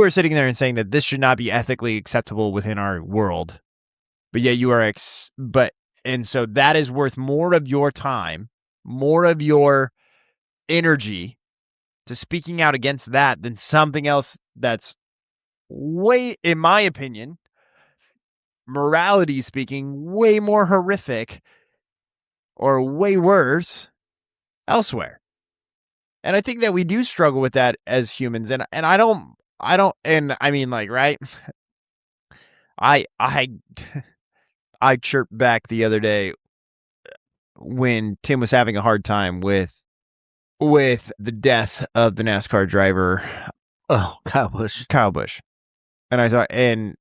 are sitting there and saying that this should not be ethically acceptable within our world, but yet you are and so that is worth more of your time, more of your energy to speaking out against that than something else that's way, in my opinion, morality speaking, way more horrific or way worse elsewhere. And I think that we do struggle with that as humans. And I don't, and I mean, like, right. I chirped back the other day when Tim was having a hard time with the death of the NASCAR driver. Oh, Kyle Busch. And I thought, and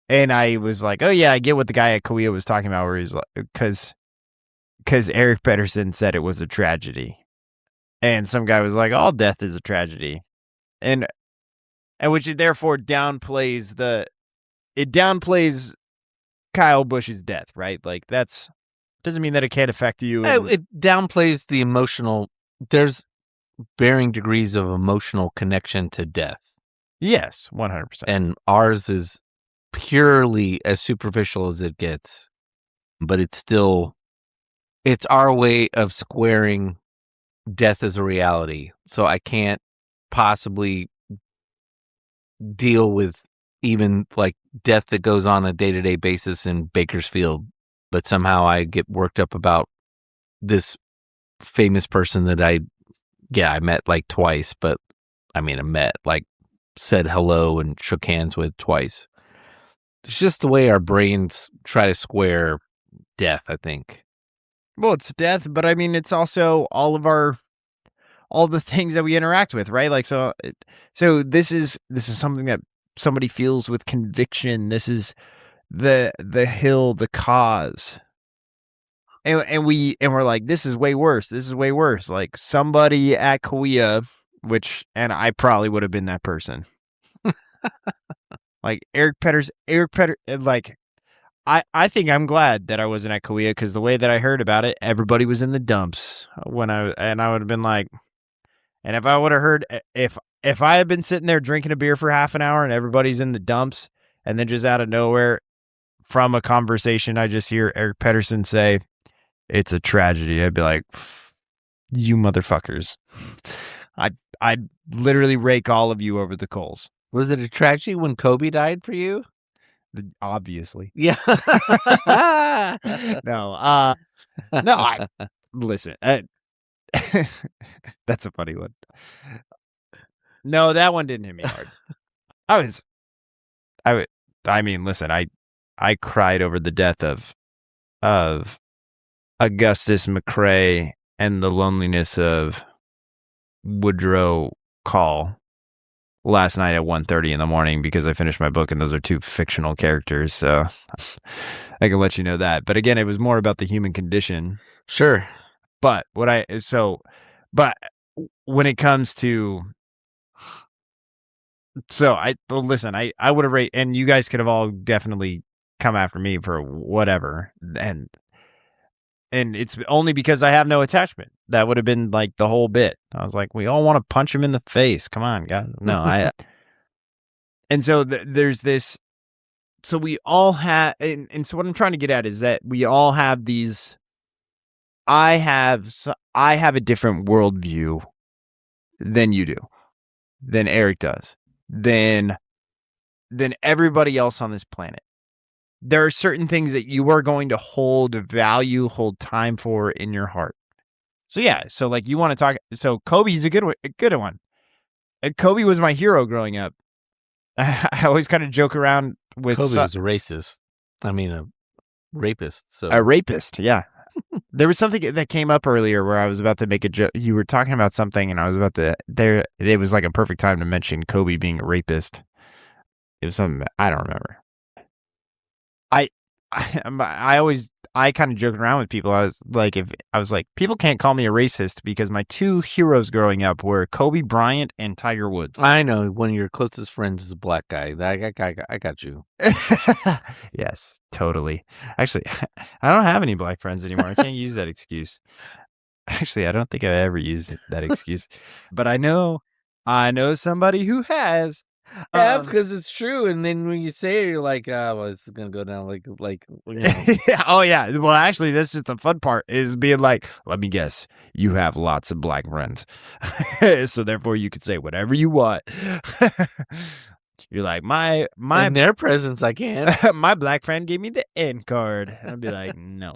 I was like, oh yeah, I get what the guy at Kauai was talking about, where he's like, because Eric Pedersen said it was a tragedy. And some guy was like, all death is a tragedy. And which therefore downplays Kyle Busch's death, right? Like, doesn't mean that it can't affect you. It downplays the emotional. There's varying degrees of emotional connection to death. Yes, 100%. And ours is purely as superficial as it gets, but it's our way of squaring death as a reality. So I can't possibly deal with even like death that goes on a day-to-day basis in Bakersfield, but somehow I get worked up about this famous person that I yeah, I met like twice, but I mean, I met, like, said hello and shook hands with twice. It's just the way our brains try to square death, I think. Well, it's death, but I mean, it's also all the things that we interact with, right? Like, so this is something that somebody feels with conviction. This is the hill, the cause. And we're like, this is way worse. This is way worse. Like somebody at Kauai, and I probably would have been that person. Like Eric Petters, like I think I'm glad that I wasn't at Kauai because the way that I heard about it, everybody was in the dumps and I would have been like, and if I would have heard, if I had been sitting there drinking a beer for half an hour and everybody's in the dumps, and then just out of nowhere from a conversation, I just hear Eric Pedersen say, "It's a tragedy," I'd be like, "You motherfuckers." I'd literally rake all of you over the coals. Was it a tragedy when Kobe died for you? Obviously. Yeah. No, listen, that's a funny one. No, that one didn't hit me hard. I mean, listen, I cried over the death of Augustus McCrae and the loneliness of Woodrow Call last night at 1:30 in the morning because I finished my book and those are two fictional characters, so I can let you know that. But again, it was more about the human condition. Sure. But but when it comes to listen, I would have rated, and you guys could have all definitely come after me for whatever, and it's only because I have no attachment. That would have been like the whole bit. I was like, we all want to punch him in the face. Come on, guys. No, and so there's this. So we all have, and so what I'm trying to get at is that we all have these. I have a different worldview than you do, than Eric does, than everybody else on this planet. There are certain things that you are going to hold value, hold time for in your heart. So yeah, so like you want to talk. So Kobe's a good one. Kobe was my hero growing up. I always kind of joke around with Kobe was a racist. I mean, a rapist. So a rapist, yeah. There was something that came up earlier where I was about to make a joke. You were talking about something, and I was about to. It was like a perfect time to mention Kobe being a rapist. It was something I don't remember. I kind of joked around with people. I was like, people can't call me a racist because my two heroes growing up were Kobe Bryant and Tiger Woods. I know one of your closest friends is a black guy. I got you. Yes, totally. Actually, I don't have any black friends anymore. I can't use that excuse. Actually, I don't think I ever used that excuse, but I know somebody who has. Yeah, because it's true. And then when you say it, you're like, well, this is gonna go down like you know. Yeah, oh yeah. Well, actually, that's just the fun part is being like, let me guess, you have lots of black friends, so therefore you could say whatever you want. You're like, my in their presence, I can't. My black friend gave me the N card, and I'd be like, no.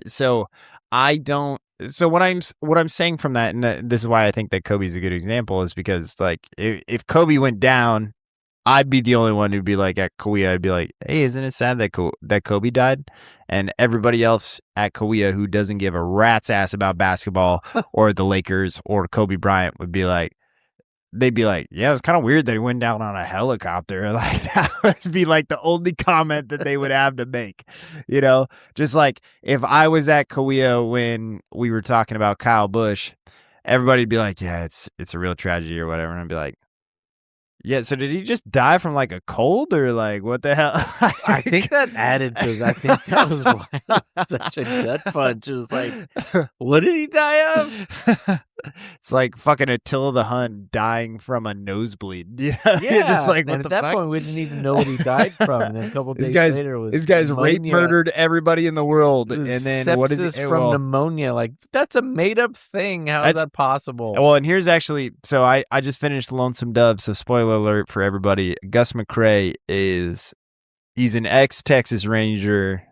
So I don't. So what I'm saying from that, and this is why I think that Kobe's a good example, is because like if Kobe went down, I'd be the only one who'd be like at Kauai. I'd be like, hey, isn't it sad that that Kobe died? And everybody else at Kauai who doesn't give a rat's ass about basketball or the Lakers or Kobe Bryant would be like, they'd be like, yeah, it was kind of weird that he went down on a helicopter. Like that would be like the only comment that they would have to make, you know, just like if I was at Kauai when we were talking about Kyle Busch, everybody'd be like, yeah, it's a real tragedy or whatever. And I'd be like, yeah, so did he just die from like a cold or like what the hell? I think that added to it. I think that was why such a gut punch. It was like, what did he die of? It's like fucking Attila the Hun dying from a nosebleed. Yeah, yeah. Just like, and at that point, we didn't even know what he died from. And then a couple days later, was this guy's pneumonia. rape murdered everybody in the world, and then sepsis what is it from pneumonia? Like that's a made up thing. How is that possible? Well, and here's actually, so I just finished Lonesome Dove. So spoiler alert for everybody: Gus McCrae he's an ex-Texas Ranger.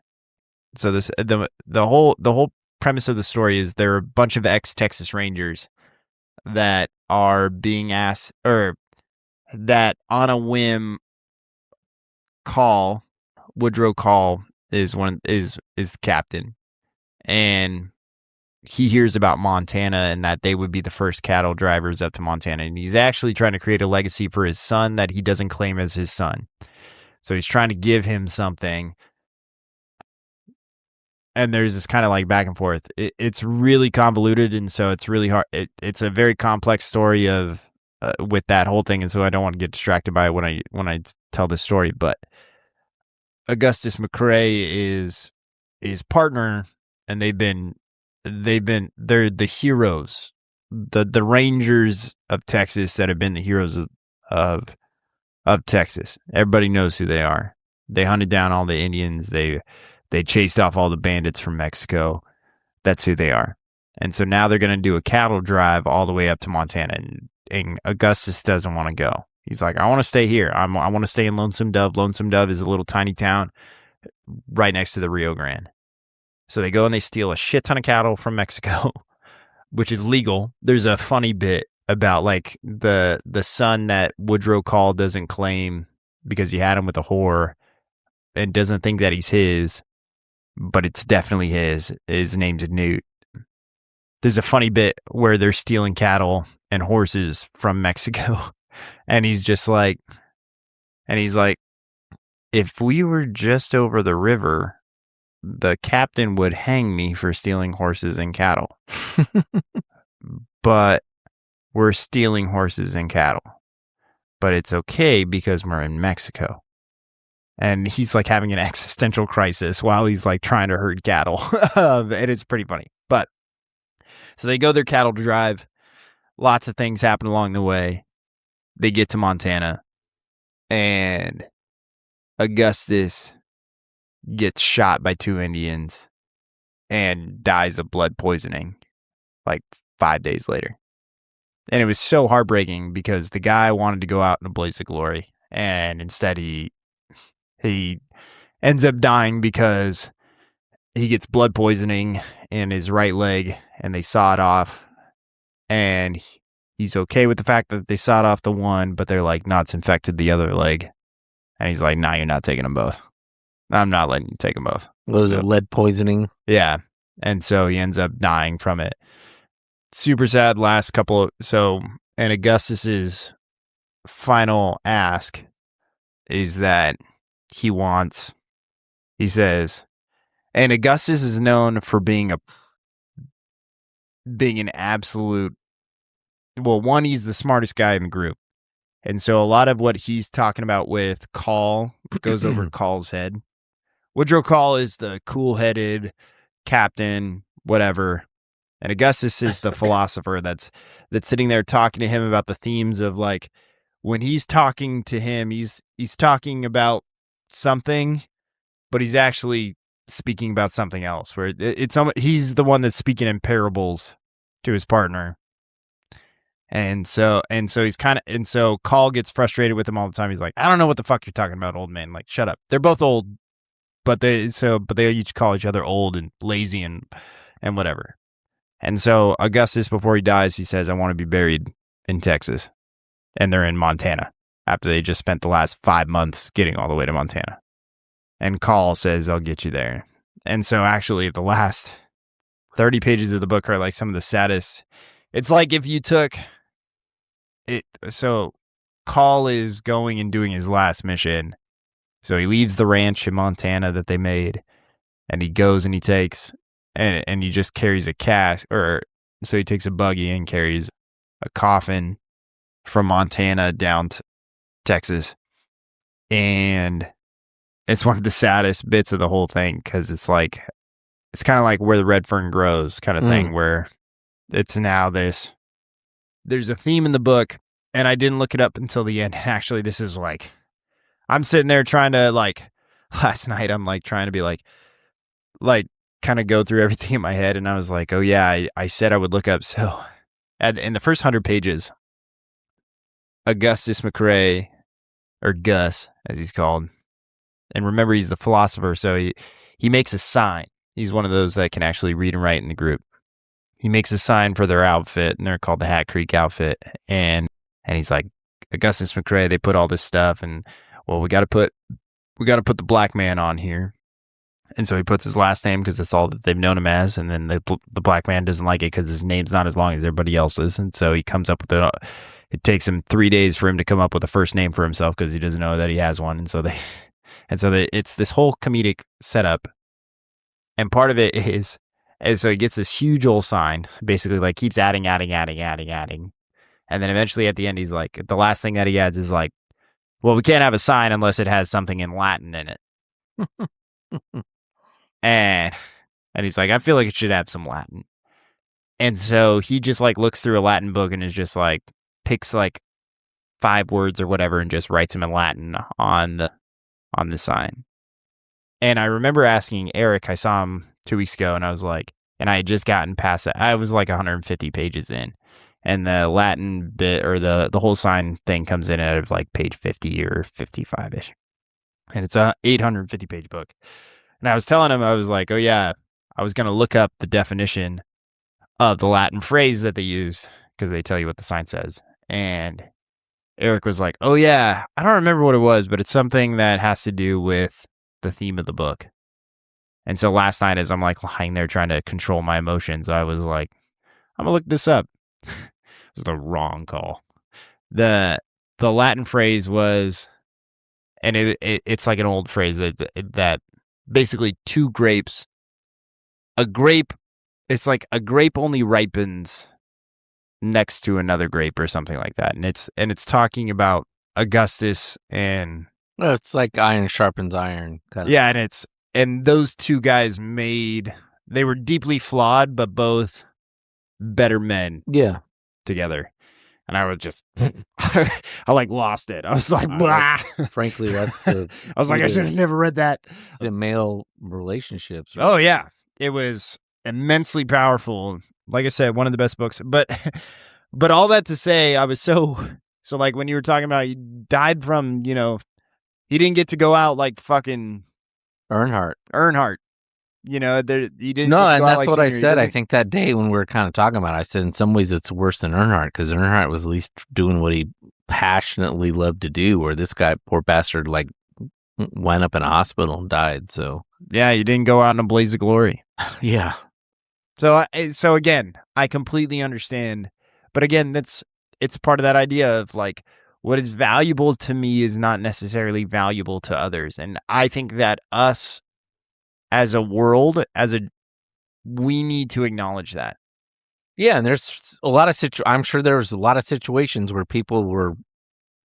So the whole premise of the story is there are a bunch of ex-Texas Rangers that are being asked, or that on a whim, Woodrow Call is the captain, and he hears about Montana and that they would be the first cattle drivers up to Montana, and he's actually trying to create a legacy for his son that he doesn't claim as his son. So he's trying to give him something, and there's this kind of like back and forth. It's really convoluted, and so it's really hard. It's a very complex story of with that whole thing, and so I don't want to get distracted by it when I tell this story. But Augustus McCrae is his partner, and they're the heroes, the Rangers of Texas that have been the heroes of Texas. Everybody knows who they are. They hunted down all the Indians. They chased off all the bandits from Mexico. That's who they are. And so now they're going to do a cattle drive all the way up to Montana. And Augustus doesn't want to go. He's like, I want to stay here. I want to stay in Lonesome Dove. Lonesome Dove is a little tiny town right next to the Rio Grande. So they go and they steal a shit ton of cattle from Mexico, which is legal. There's a funny bit about like the son that Woodrow Call doesn't claim because he had him with a whore and doesn't think that he's his, but it's definitely his. His name's Newt. There's a funny bit where they're stealing cattle and horses from Mexico. And he's like, if we were just over the river, the captain would hang me for stealing horses and cattle. But we're stealing horses and cattle. But it's okay because we're in Mexico. And he's like having an existential crisis while he's like trying to herd cattle. And it's pretty funny. But so they go their cattle drive. Lots of things happen along the way. They get to Montana, and Augustus gets shot by 2 Indians and dies of blood poisoning like 5 days later. And it was so heartbreaking because the guy wanted to go out in a blaze of glory, and instead he ends up dying because he gets blood poisoning in his right leg, and they saw it off. And he's okay with the fact that they sawed off the one, but they're like, no, it's infected the other leg. And he's like, nah, you're not taking them both. I'm not letting you take them both. What was it, lead poisoning? Yeah. And so he ends up dying from it. Super sad last couple of... And Augustus's final ask is that he says, and Augustus is known for being an absolute... Well, one, he's the smartest guy in the group. And so a lot of what he's talking about with Call goes over Call's head. Woodrow Call is the cool-headed captain, whatever. And Augustus is the philosopher that's sitting there talking to him about the themes of, like, when he's talking to him, he's talking about something, but he's actually speaking about something else. Where he's the one that's speaking in parables to his partner. And so Call gets frustrated with him all the time. He's like, I don't know what the fuck you're talking about, old man. Like, shut up. They're both old, but they each call each other old and lazy and whatever. And so Augustus, before he dies, he says, I want to be buried in Texas. And they're in Montana after they just spent the last 5 months getting all the way to Montana. And Call says, I'll get you there. And so actually the last 30 pages of the book are like some of the saddest. It's like if you took it. So Call is going and doing his last mission. So he leaves the ranch in Montana that they made, and he goes and he takes, and he just carries a so he takes a buggy and carries a coffin from Montana down to Texas. And it's one of the saddest bits of the whole thing, because it's kind of like where the red fern grows kind of thing, where it's now there's a theme in the book, and I didn't look it up until the end. Actually, this is like, I'm sitting there trying to, like, last night, I'm like trying to be like kind of go through everything in my head. And I was like, oh yeah, I said I would look up. So in the first 100 pages, Augustus McCrae, or Gus, as he's called. And remember, he's the philosopher. So he makes a sign. He's one of those that can actually read and write in the group. he makes a sign for their outfit, and they're called the Hat Creek outfit. And he's like, Augustus McCrae, they put all this stuff, and well, we got to put the black man on here. And so he puts his last name because that's all that they've known him as. And then the black man doesn't like it because his name's not as long as everybody else's. And so he comes up with it. It takes him 3 days for him to come up with a first name for himself because he doesn't know that he has one. And so it's this whole comedic setup. And part of it is so he gets this huge old sign, basically like keeps adding. And then eventually at the end, he's like, the last thing that he adds is like, well, we can't have a sign unless it has something in Latin in it. And he's like, I feel like it should have some Latin. And so he just like looks through a Latin book and is just like, picks like 5 words or whatever and just writes them in Latin on the sign. And I remember asking Eric, I saw him 2 weeks ago, and I was like, and I had just gotten past that. I was like 150 pages in. And the Latin bit or the whole sign thing comes in at like page 50 or 55-ish. And it's a 850-page book. And I was telling him, I was like, oh yeah, I was going to look up the definition of the Latin phrase that they used because they tell you what the sign says. And Eric was like, oh yeah, I don't remember what it was, but it's something that has to do with the theme of the book. And so last night, as I'm like lying there trying to control my emotions, I was like, I'm going to look this up. It was the wrong call. The Latin phrase was, and it's like an old phrase that basically 2 grapes, it's like a grape only ripens next to another grape or something like that. And it's talking about Augustus and Well, it's like iron sharpens iron. Kind of. yeah, and those 2 guys they were deeply flawed, but both better men. Yeah. Together. And I was just, I like lost it. I was like, blah. Frankly, that's I was like, I should have never read that. The male relationships. Right? Oh yeah. It was immensely powerful. Like I said, one of the best books, but all that to say, I was so like when you were talking about, he died from, he didn't get to go out like fucking Earnhardt. He didn't. No, and that's like what I senior. said. I think that day when we were kind of talking about it, I said in some ways it's worse than Earnhardt because Earnhardt was at least doing what he passionately loved to do, where this guy, poor bastard, like went up in a hospital and died. So yeah, he didn't go out in a blaze of glory. Yeah. So again, I completely understand, but again, it's part of that idea of like what is valuable to me is not necessarily valuable to others, and I think that us as a world, we need to acknowledge that. Yeah, and there's a lot of I'm sure there was a lot of situations where people were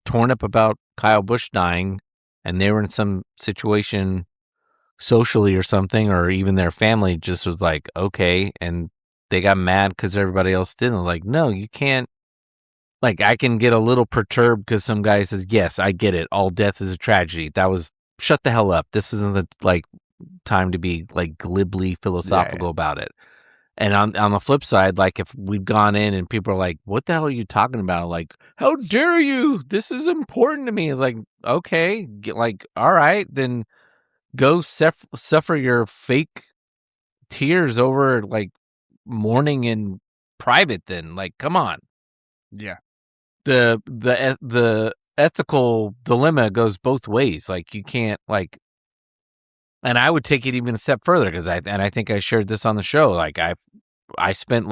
torn up about Kyle Busch dying, and they were in some situation socially or something, or even their family just was like, okay, and they got mad because everybody else didn't. Like, no, you can't. Like, I can get a little perturbed because some guy says, yes, I get it. All death is a tragedy. Shut the hell up. This isn't the, time to be, glibly philosophical about it. And on the flip side, if we've gone in and people are like, what the hell are you talking about? Like, how dare you? This is important to me. It's like, okay, all right, then go suffer your fake tears over, mourning in private then. Come on. Yeah. The ethical dilemma goes both ways. You can't, and I would take it even a step further because I think I shared this on the show. I spent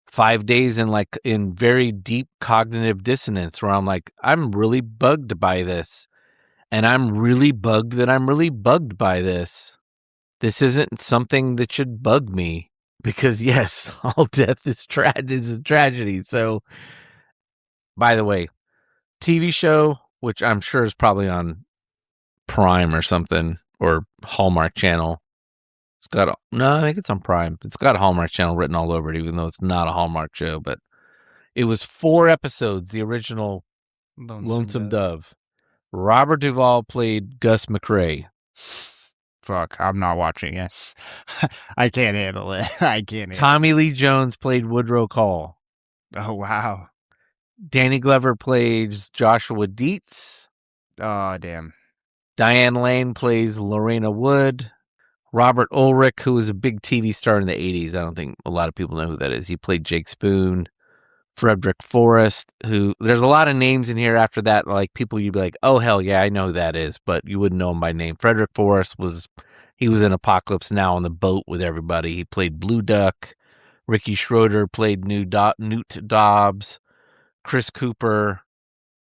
5 days in very deep cognitive dissonance where I'm like, I'm really bugged by this, and I'm really bugged that I'm really bugged by this. This isn't something that should bug me because yes, all death is a tragedy. So, by the way, TV show, which I'm sure is probably on Prime or something, or Hallmark Channel. I think it's on Prime. It's got a Hallmark Channel written all over it, even though it's not a Hallmark show. But it was 4 episodes, the original Lonesome Dove. Robert Duvall played Gus McCrae. Fuck, I'm not watching it. I can't handle it. Tommy Lee Jones played Woodrow Call. Oh, wow. Danny Glover plays Joshua Dietz. Oh, damn. Diane Lane plays Lorena Wood. Robert Ulrich, who was a big TV star in the 80s. I don't think a lot of people know who that is. He played Jake Spoon. Frederick Forrest, who there's a lot of names in here after that, like people you'd be like, oh hell yeah, I know who that is, but you wouldn't know him by name. Frederick Forrest was in Apocalypse Now on the boat with everybody. He played Blue Duck. Ricky Schroeder played Newt Dobbs. Chris Cooper,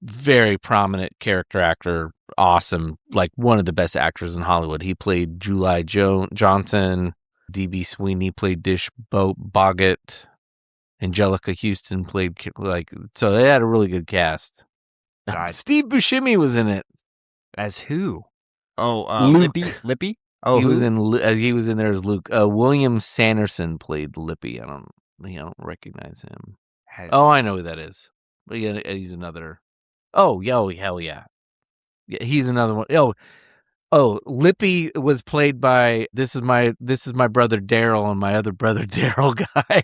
very prominent character actor, awesome, like one of the best actors in Hollywood. He played July Johnson. D.B. Sweeney played Dish Boggett. Angelica Houston played, so they had a really good cast. Steve Buscemi was in it. As who? Luke. Lippy? Oh, he was in there as Luke. William Sanderson played Lippy. I don't recognize him. I know who that is. But yeah, he's another. Oh, hell yeah. Yeah, he's another one. Lippy was played by this is my brother Daryl and my other brother Daryl guy.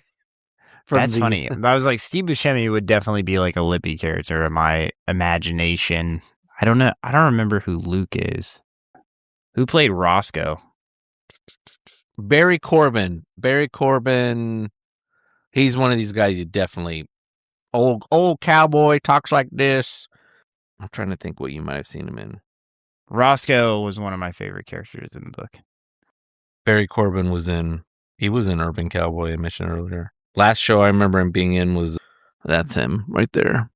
That's funny. I was like, Steve Buscemi would definitely be like a Lippy character in my imagination. I don't know. I don't remember who Luke is. Who played Roscoe? Barry Corbin. He's one of these guys you definitely old cowboy talks like this. I'm trying to think what you might have seen him in. Roscoe was one of my favorite characters in the book. Barry Corbin was in Urban Cowboy I mentioned earlier. Last show I remember him being in was that's him right there.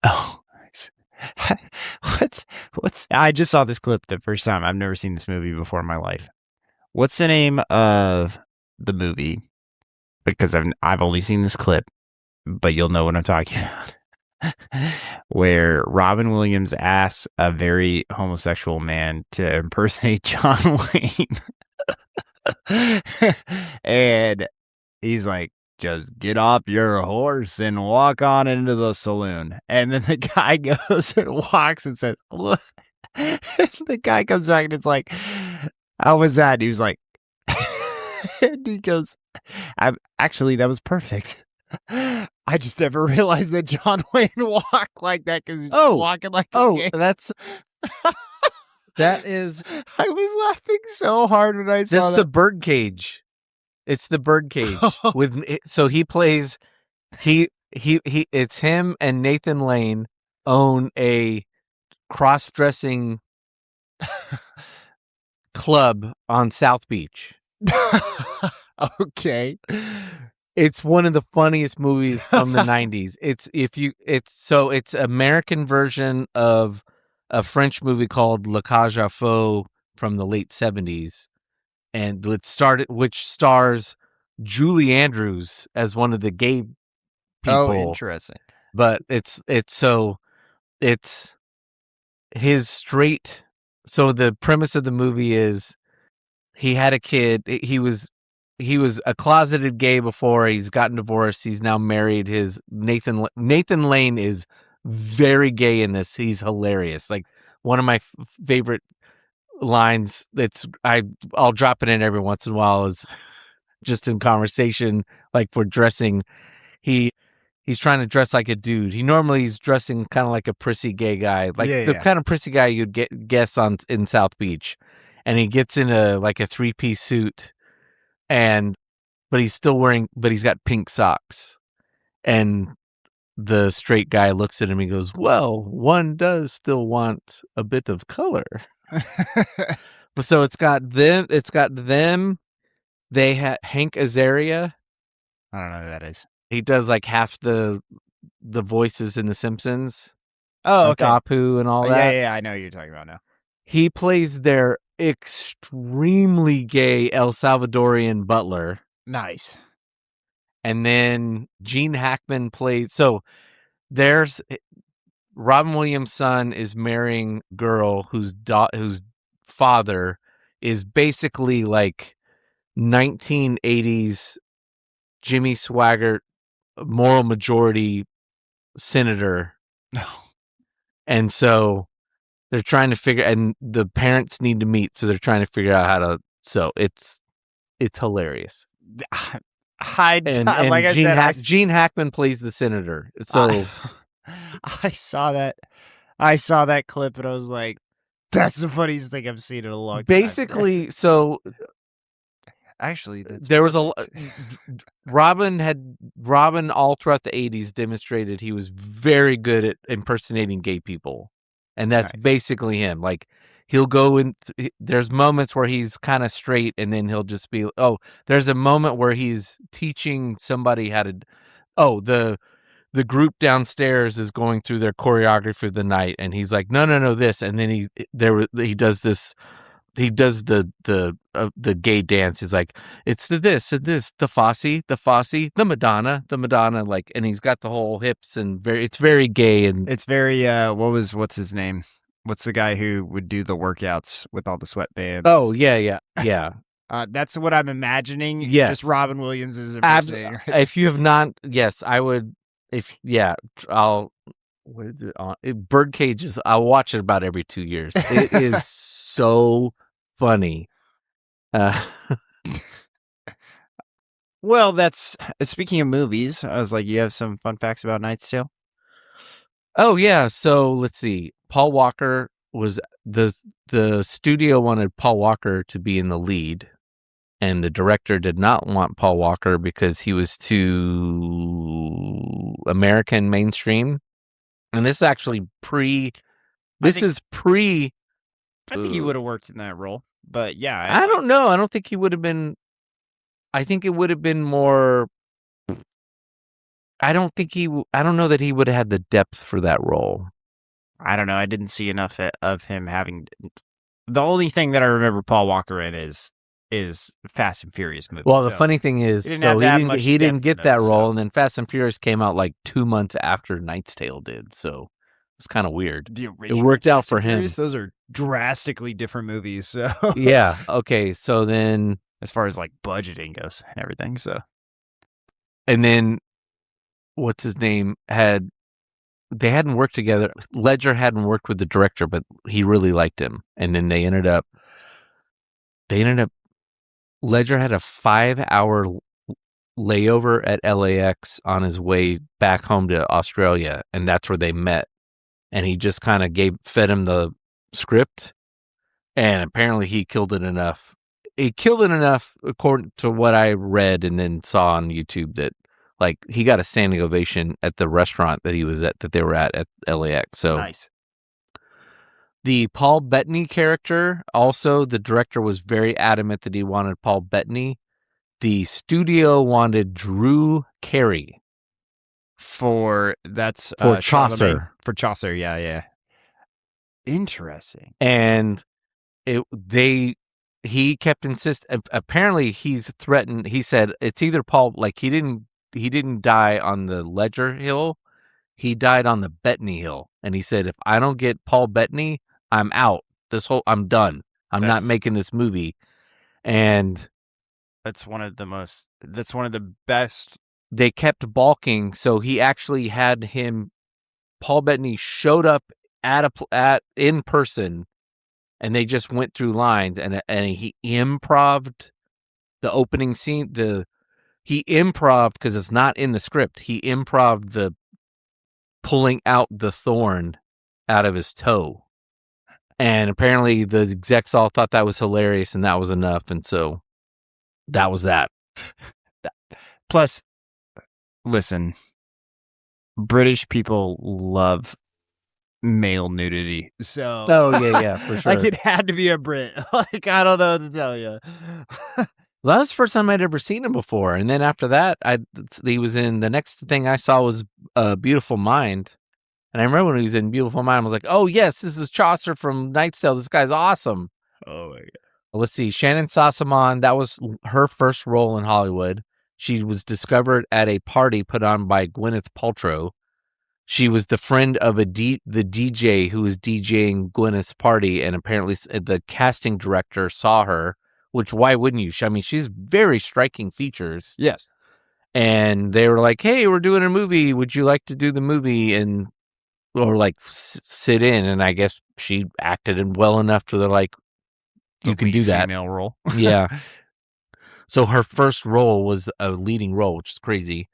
Oh, nice. What's? I just saw this clip the first time. I've never seen this movie before in my life. What's the name of the movie? Because I've only seen this clip, but you'll know what I'm talking about. Where Robin Williams asks a very homosexual man to impersonate John Wayne, and he's like, just get off your horse and walk on into the saloon. And then the guy goes and walks and says, look. The guy comes back and it's like, how was that? And he was like, and he goes, actually, that was perfect. I just never realized that John Wayne walked like that because he's walking like that's that is. I was laughing so hard when I saw that. This is the birdcage. It's the birdcage so he plays it's him and Nathan Lane own a cross-dressing club on South Beach. Okay. It's one of the funniest movies from the 90s. It's American version of a French movie called La Cage aux Folles from the late 70s. And which stars Julie Andrews as one of the gay people. Oh, interesting. But it's his straight. So the premise of the movie is he had a kid. He was a closeted gay before. He's gotten divorced. He's now married. His Nathan Lane is very gay in this. He's hilarious. Like one of my favorite lines. I'll drop it in every once in a while is just in conversation, like for dressing. He's trying to dress like a dude. He's dressing kind of like a prissy gay guy, like the kind of prissy guy you'd guess in South Beach. And he gets in a 3-piece suit, but he's got pink socks. And the straight guy looks at him. He goes, "Well, one does still want a bit of color." So it's got them. They had Hank Azaria. I don't know who that is. He does like half the voices in The Simpsons. Oh, okay. Apu and all that. Yeah, I know who you're talking about now. He plays their extremely gay El Salvadorian butler. Nice. And then Gene Hackman plays. So there's Robin Williams' son is marrying a girl whose father is basically like 1980s Jimmy Swaggart, moral majority senator. No. And so they're trying to figure, and the parents need to meet, so they're trying to figure out how to. So it's hilarious. Gene Hackman plays the senator. So I saw that. I saw that clip and I was like, That's the funniest thing I've seen in a long time. Basically, so Actually, that's there was perfect. Robin all throughout the 80s demonstrated he was very good at impersonating gay people. And that's Nice. basically him. Like he'll go in there's moments where he's kind of straight and then he'll just be there's a moment where he's teaching somebody how to the group downstairs is going through their choreography for the night and he's like no this, and then he does this. He does the gay dance. He's like, it's the this and this, the Fosse, the Madonna, like, and he's got the whole hips and it's very gay and It's very what's his name? What's the guy who would do the workouts with all the sweatbands? oh yeah. That's what I'm imagining. Yes. Just Robin Williams is impersonating. If you have not, yes, I would. I'll. What is it on? Birdcage is. I'll watch it about every 2 years. It is so funny. Well, that's speaking of movies. I was like, you have some fun facts about Knight's Tale? Oh yeah, so let's see. Paul Walker was the studio wanted Paul Walker to be in the lead, and the director did not want Paul Walker because he was too American mainstream. And this is actually pre. I think he would have worked in that role, but yeah, I don't know. I don't think he would have been. I think it would have been more. I don't know that he would have had the depth for that role. I don't know. I didn't see enough of him having. The only thing that I remember Paul Walker in is Fast and Furious movies. Well, the funny thing is, he didn't get that role, and then Fast and Furious came out like 2 months after Knight's Tale did, so it's kind of weird. It worked out for him. Those are drastically different movies. So yeah. Okay. So then, as far as like budgeting goes and everything, and then what's his name they hadn't worked together. Ledger hadn't worked with the director, but he really liked him, and then they ended up. Ledger had a 5-hour layover at LAX on his way back home to Australia, and that's where they met. And he just kind of fed him the script, and apparently he killed it enough. He killed it enough, according to what I read and then saw on YouTube, that like he got a standing ovation at the restaurant that he was at, that they were at LAX. So nice. The Paul Bettany character, also, the director was very adamant that he wanted Paul Bettany. The studio wanted Drew Carey. For Chaucer. For Chaucer, yeah. Interesting. And he kept insisting. Apparently, he's threatened. He said it's either Paul. Like he didn't die on the Ledger Hill. He died on the Bettany Hill, and he said, if I don't get Paul Bettany, I'm out. I'm done. I'm not making this movie. And that's one of the best. They kept balking, so he actually had Paul Bettany showed up in person, and they just went through lines, and he improv'd the opening scene. He improv'd, because it's not in the script. He improv'd the pulling out the thorn out of his toe. And apparently the execs all thought that was hilarious, and that was enough. And so that was that. Plus, listen, British people love male nudity. So, yeah, for sure. Like, it had to be a Brit. Like, I don't know what to tell you. Well, that was the first time I'd ever seen him before. And then after that, he was in, the next thing I saw was Beautiful Mind. And I remember when he was in Beautiful Mind, I was like, oh, yes, this is Chaucer from Knight's Tale. This guy's awesome. Oh, my God. Let's see. Shannon Sossamon, that was her first role in Hollywood. She was discovered at a party put on by Gwyneth Paltrow. She was the friend of the DJ who was DJing Gwyneth's party, and apparently the casting director saw her, which why wouldn't you? I mean, she's very striking features. Yes. And they were like, hey, we're doing a movie. Would you like to do the movie? Or like sit in, and I guess she acted well enough to they're like, you can do that. Female role. Yeah. So her first role was a leading role, which is crazy.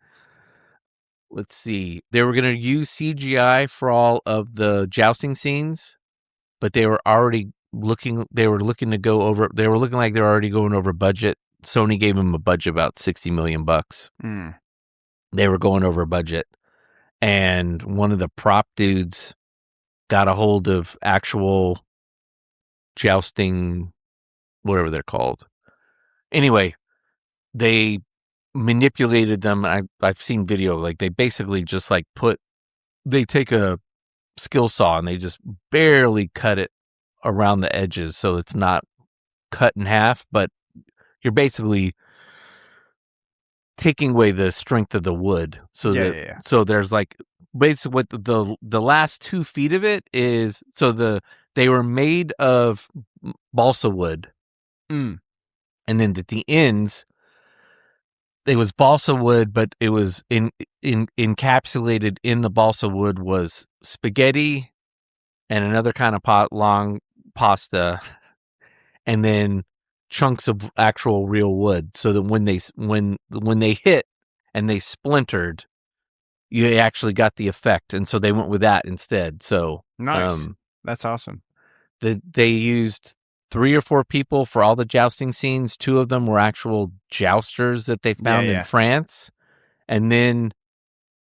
Let's see. They were going to use CGI for all of the jousting scenes, but they were looking to go over. They were looking like they were already going over budget. Sony gave them a budget about $60 million. They were going over budget, and one of the prop dudes got a hold of actual jousting, whatever they're called. Anyway, they manipulated them. I've seen video, like they basically just like they take a skill saw and they just barely cut it around the edges so it's not cut in half, but you're basically taking away the strength of the wood. So so there's like basically what the last 2 feet of it is. So they were made of balsa wood, and then at the ends it was balsa wood, but it was encapsulated in the balsa wood was spaghetti and another kind of long pasta, and then chunks of actual real wood, so that when they hit and they splintered, you actually got the effect. And so they went with that instead. So nice. That's awesome. They used 3 or 4 people for all the jousting scenes. 2 of them were actual jousters that they found in France. And then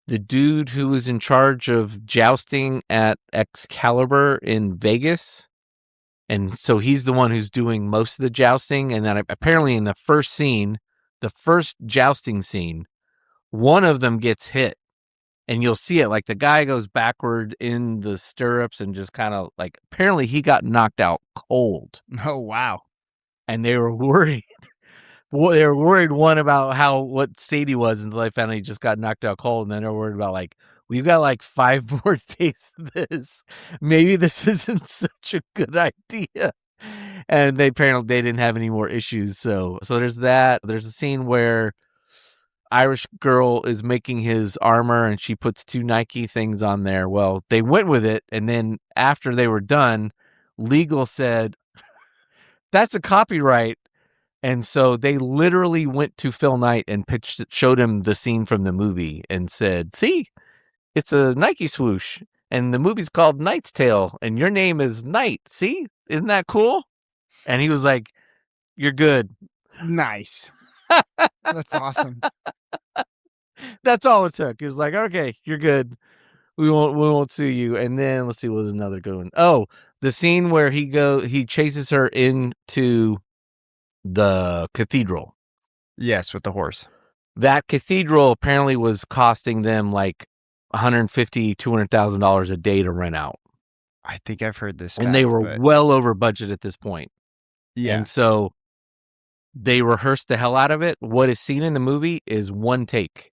the dude who was in charge of jousting at Excalibur in Vegas. And so he's the one who's doing most of the jousting. And then apparently in the first jousting scene, one of them gets hit. And you'll see it, like the guy goes backward in the stirrups and just kind of like, apparently he got knocked out cold. Oh, wow. And they were worried. They were worried, one, about what state he was until they found out he just got knocked out cold. And then they're worried about like, we've got like 5 more days of this. Maybe this isn't such a good idea. And they didn't have any more issues. So there's that. There's a scene where Irish girl is making his armor and she puts 2 Nike things on there. Well, they went with it. And then after they were done, legal said, that's a copyright. And so they literally went to Phil Knight and showed him the scene from the movie and said, see, it's a Nike swoosh. And the movie's called Knight's Tale. And your name is Knight. See? Isn't that cool? And he was like, you're good. Nice. That's awesome. That's all it took. It's like, okay, you're good. We won't sue you. And then let's see, what was another good one? Oh, the scene where he chases her into the cathedral. Yes, with the horse. That cathedral apparently was costing them like $150,000, $200,000 a day to rent out. I think I've heard this. And they were well over budget at this point. Yeah. And so they rehearsed the hell out of it. What is seen in the movie is one take.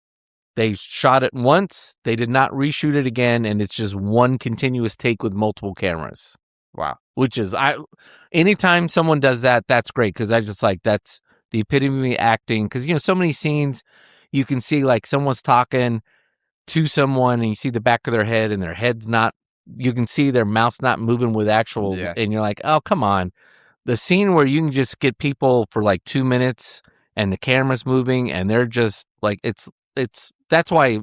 They shot it once. They did not reshoot it again. And it's just one continuous take with multiple cameras. Wow. Which is, anytime someone does that, that's great. Because I just like, that's the epitome of acting. Because, so many scenes you can see like someone's talking to someone and you see the back of their head and their head's not, you can see their mouth's not moving with actual, and you're like, oh, come on. The scene where you can just get people for like 2 minutes and the camera's moving and they're just like, that's why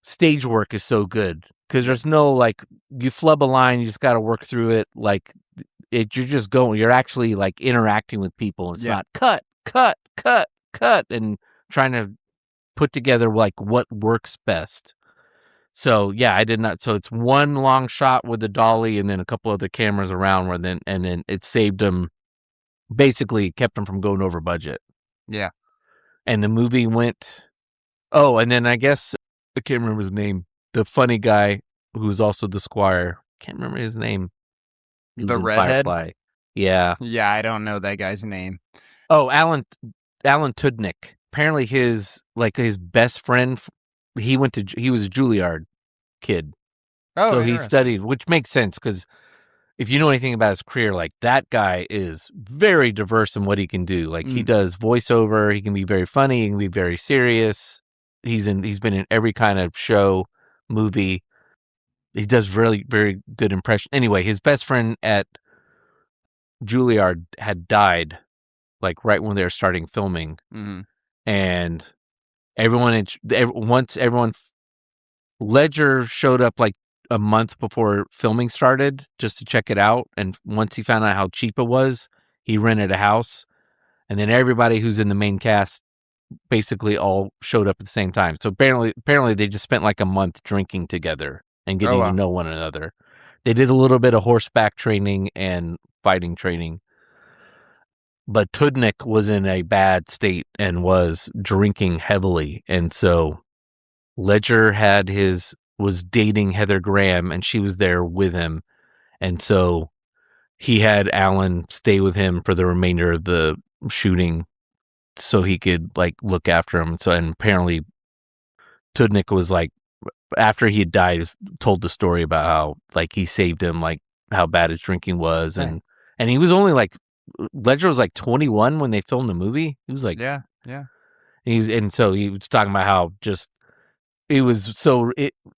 stage work is so good. Because there's no like, you flub a line, you just got to work through it. Like you're just going, you're actually like interacting with people. It's not cut, and trying to put together like what works best. So yeah, I did not. So it's one long shot with the dolly and then a couple other cameras around and then it saved them, basically kept them from going over budget. Yeah. And the movie went, and then I guess, I can't remember his name. The funny guy who was also the squire. Can't remember his name. The redhead? Firefly. Yeah. Yeah, I don't know that guy's name. Oh, Alan Tudnik. Apparently his best friend, he was a Juilliard kid. Oh, so he studied, which makes sense because if you know anything about his career, like that guy is very diverse in what he can do. Like he does voiceover, he can be very funny, he can be very serious. He's been in every kind of show, movie. He does really very good impression. Anyway, his best friend at Juilliard had died, like right when they were starting filming, and Ledger showed up like a month before filming started just to check it out. And once he found out how cheap it was, he rented a house. And then everybody who's in the main cast basically all showed up at the same time. So apparently they just spent like a month drinking together and getting to know one another. They did a little bit of horseback training and fighting training. But Tudnik was in a bad state and was drinking heavily. And so Ledger was dating Heather Graham, and she was there with him. And so he had Alan stay with him for the remainder of the shooting so he could like look after him. So, and apparently Tudnik was like, after he had died, told the story about how like he saved him, like how bad his drinking was. And he was only like, Ledger was like 21 when they filmed the movie. He was like, yeah. And so he was talking about how just it was so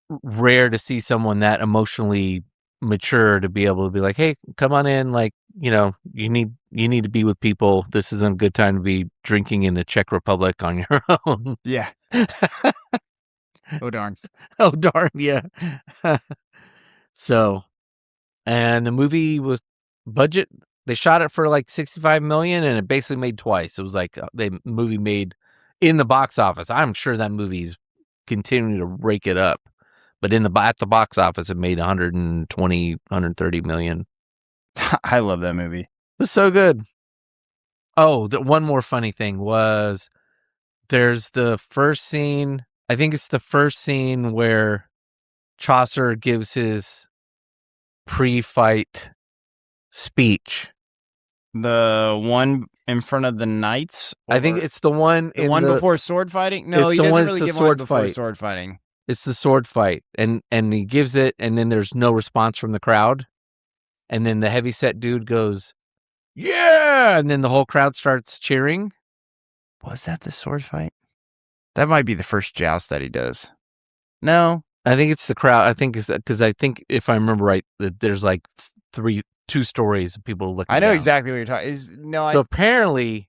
rare to see someone that emotionally mature to be able to be like, hey, come on in, like, you know, you need to be with people. This isn't a good time to be drinking in the Czech Republic on your own. Yeah. Oh darn. Oh darn, yeah. So, and the movie was budget. They shot it for like $65 million, and it basically made twice. It was like the movie made in the box office. I'm sure that movie's continuing to rake it up, but at the box office, it made 130 million. I love that movie. It was so good. Oh, one more funny thing was there's the first scene. I think it's the first scene where Chaucer gives his pre-fight speech. The one in front of the knights? I think it's the one before sword fighting? No, he doesn't really give one before sword fighting. It's the sword fight. And he gives it, and then there's no response from the crowd. And then the heavyset dude goes, yeah! And then the whole crowd starts cheering. Was that the sword fight? That might be the first joust that he does. No. I think it's the crowd. I think it's because I think if I remember right, that there's like two stories of people looking. I know down. exactly what you're talking. So apparently,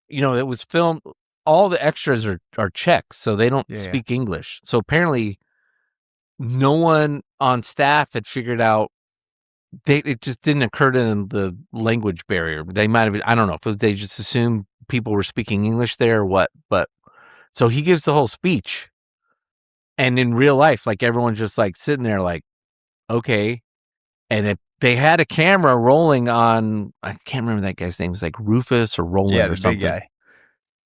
you know, it was filmed. All the extras are Czechs, so they don't speak English. So apparently, no one on staff had figured out. It just didn't occur to them the language barrier. They might have. I don't know if they just assumed people were speaking English there or what. But so he gives the whole speech, and in real life, like everyone's just like sitting there, like, okay, and they had a camera rolling on, I can't remember that guy's name. It was like Rufus or Roland or something. Big guy.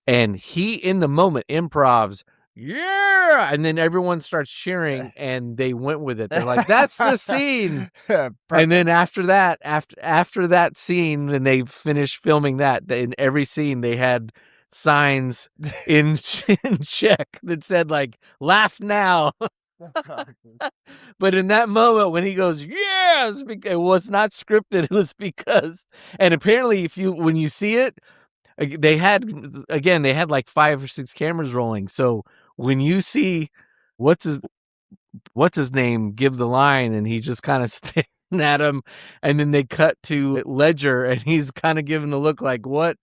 And he, in the moment, improvs, yeah! And then everyone starts cheering, and they went with it. They're like, that's the scene. And then after that scene, and they finished filming that, in every scene, they had signs in Czech that said, like, laugh now. But in that moment when he goes, yes, it was not scripted. It was because, and apparently when you see it, they had like 5 or 6 cameras rolling. So when you see what's his name give the line, and he just kind of staring at him, and then they cut to Ledger, and he's kind of giving the look like, what?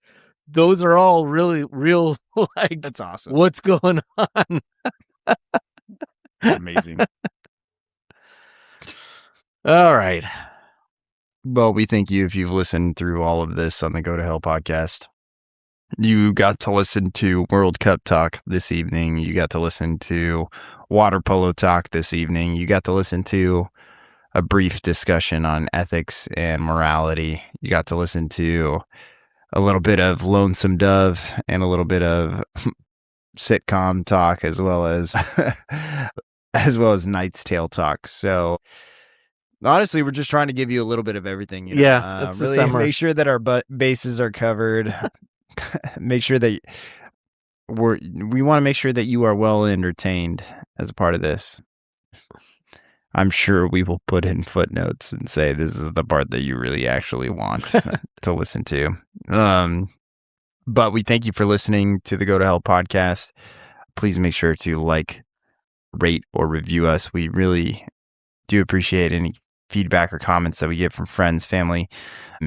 Those are all really real. Like, that's awesome. What's going on? It's amazing. All right. Well, we thank you if you've listened through all of this on the Go to Hell podcast. You got to listen to World Cup talk this evening. You got to listen to water polo talk this evening. You got to listen to a brief discussion on ethics and morality. You got to listen to a little bit of Lonesome Dove and a little bit of sitcom talk, as well as Knight's Tale talk. So honestly, we're just trying to give you a little bit of everything. You know? Yeah, that's really the summer. Make sure that our bases are covered. Make sure that we want to make sure that you are well entertained as a part of this. I'm sure we will put in footnotes and say this is the part that you really actually want to listen to. But we thank you for listening to the Go to Hell podcast. Please make sure to like, rate, or review us. We really do appreciate any feedback or comments that we get from friends, family,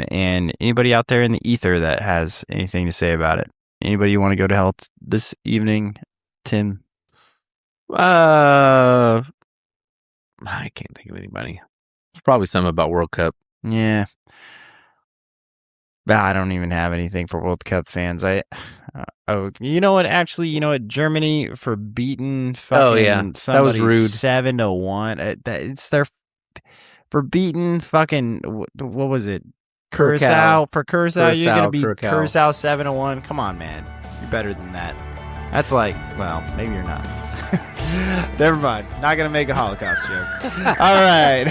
and anybody out there in the ether that has anything to say about it. Anybody you want to go to hell this evening, Tim? I can't think of anybody. There's probably some about World Cup. Yeah. I don't even have anything for World Cup fans. You know what? Actually, you know what? Germany for beating fucking That was somebody rude. 7-1. It's their for beating fucking what was it? Curacao. For Curacao, you're gonna beat Curacao. Curacao 7-1. Come on, man. You're better than that. That's like, well, maybe you're not. Never mind. Not gonna make a Holocaust joke. All right.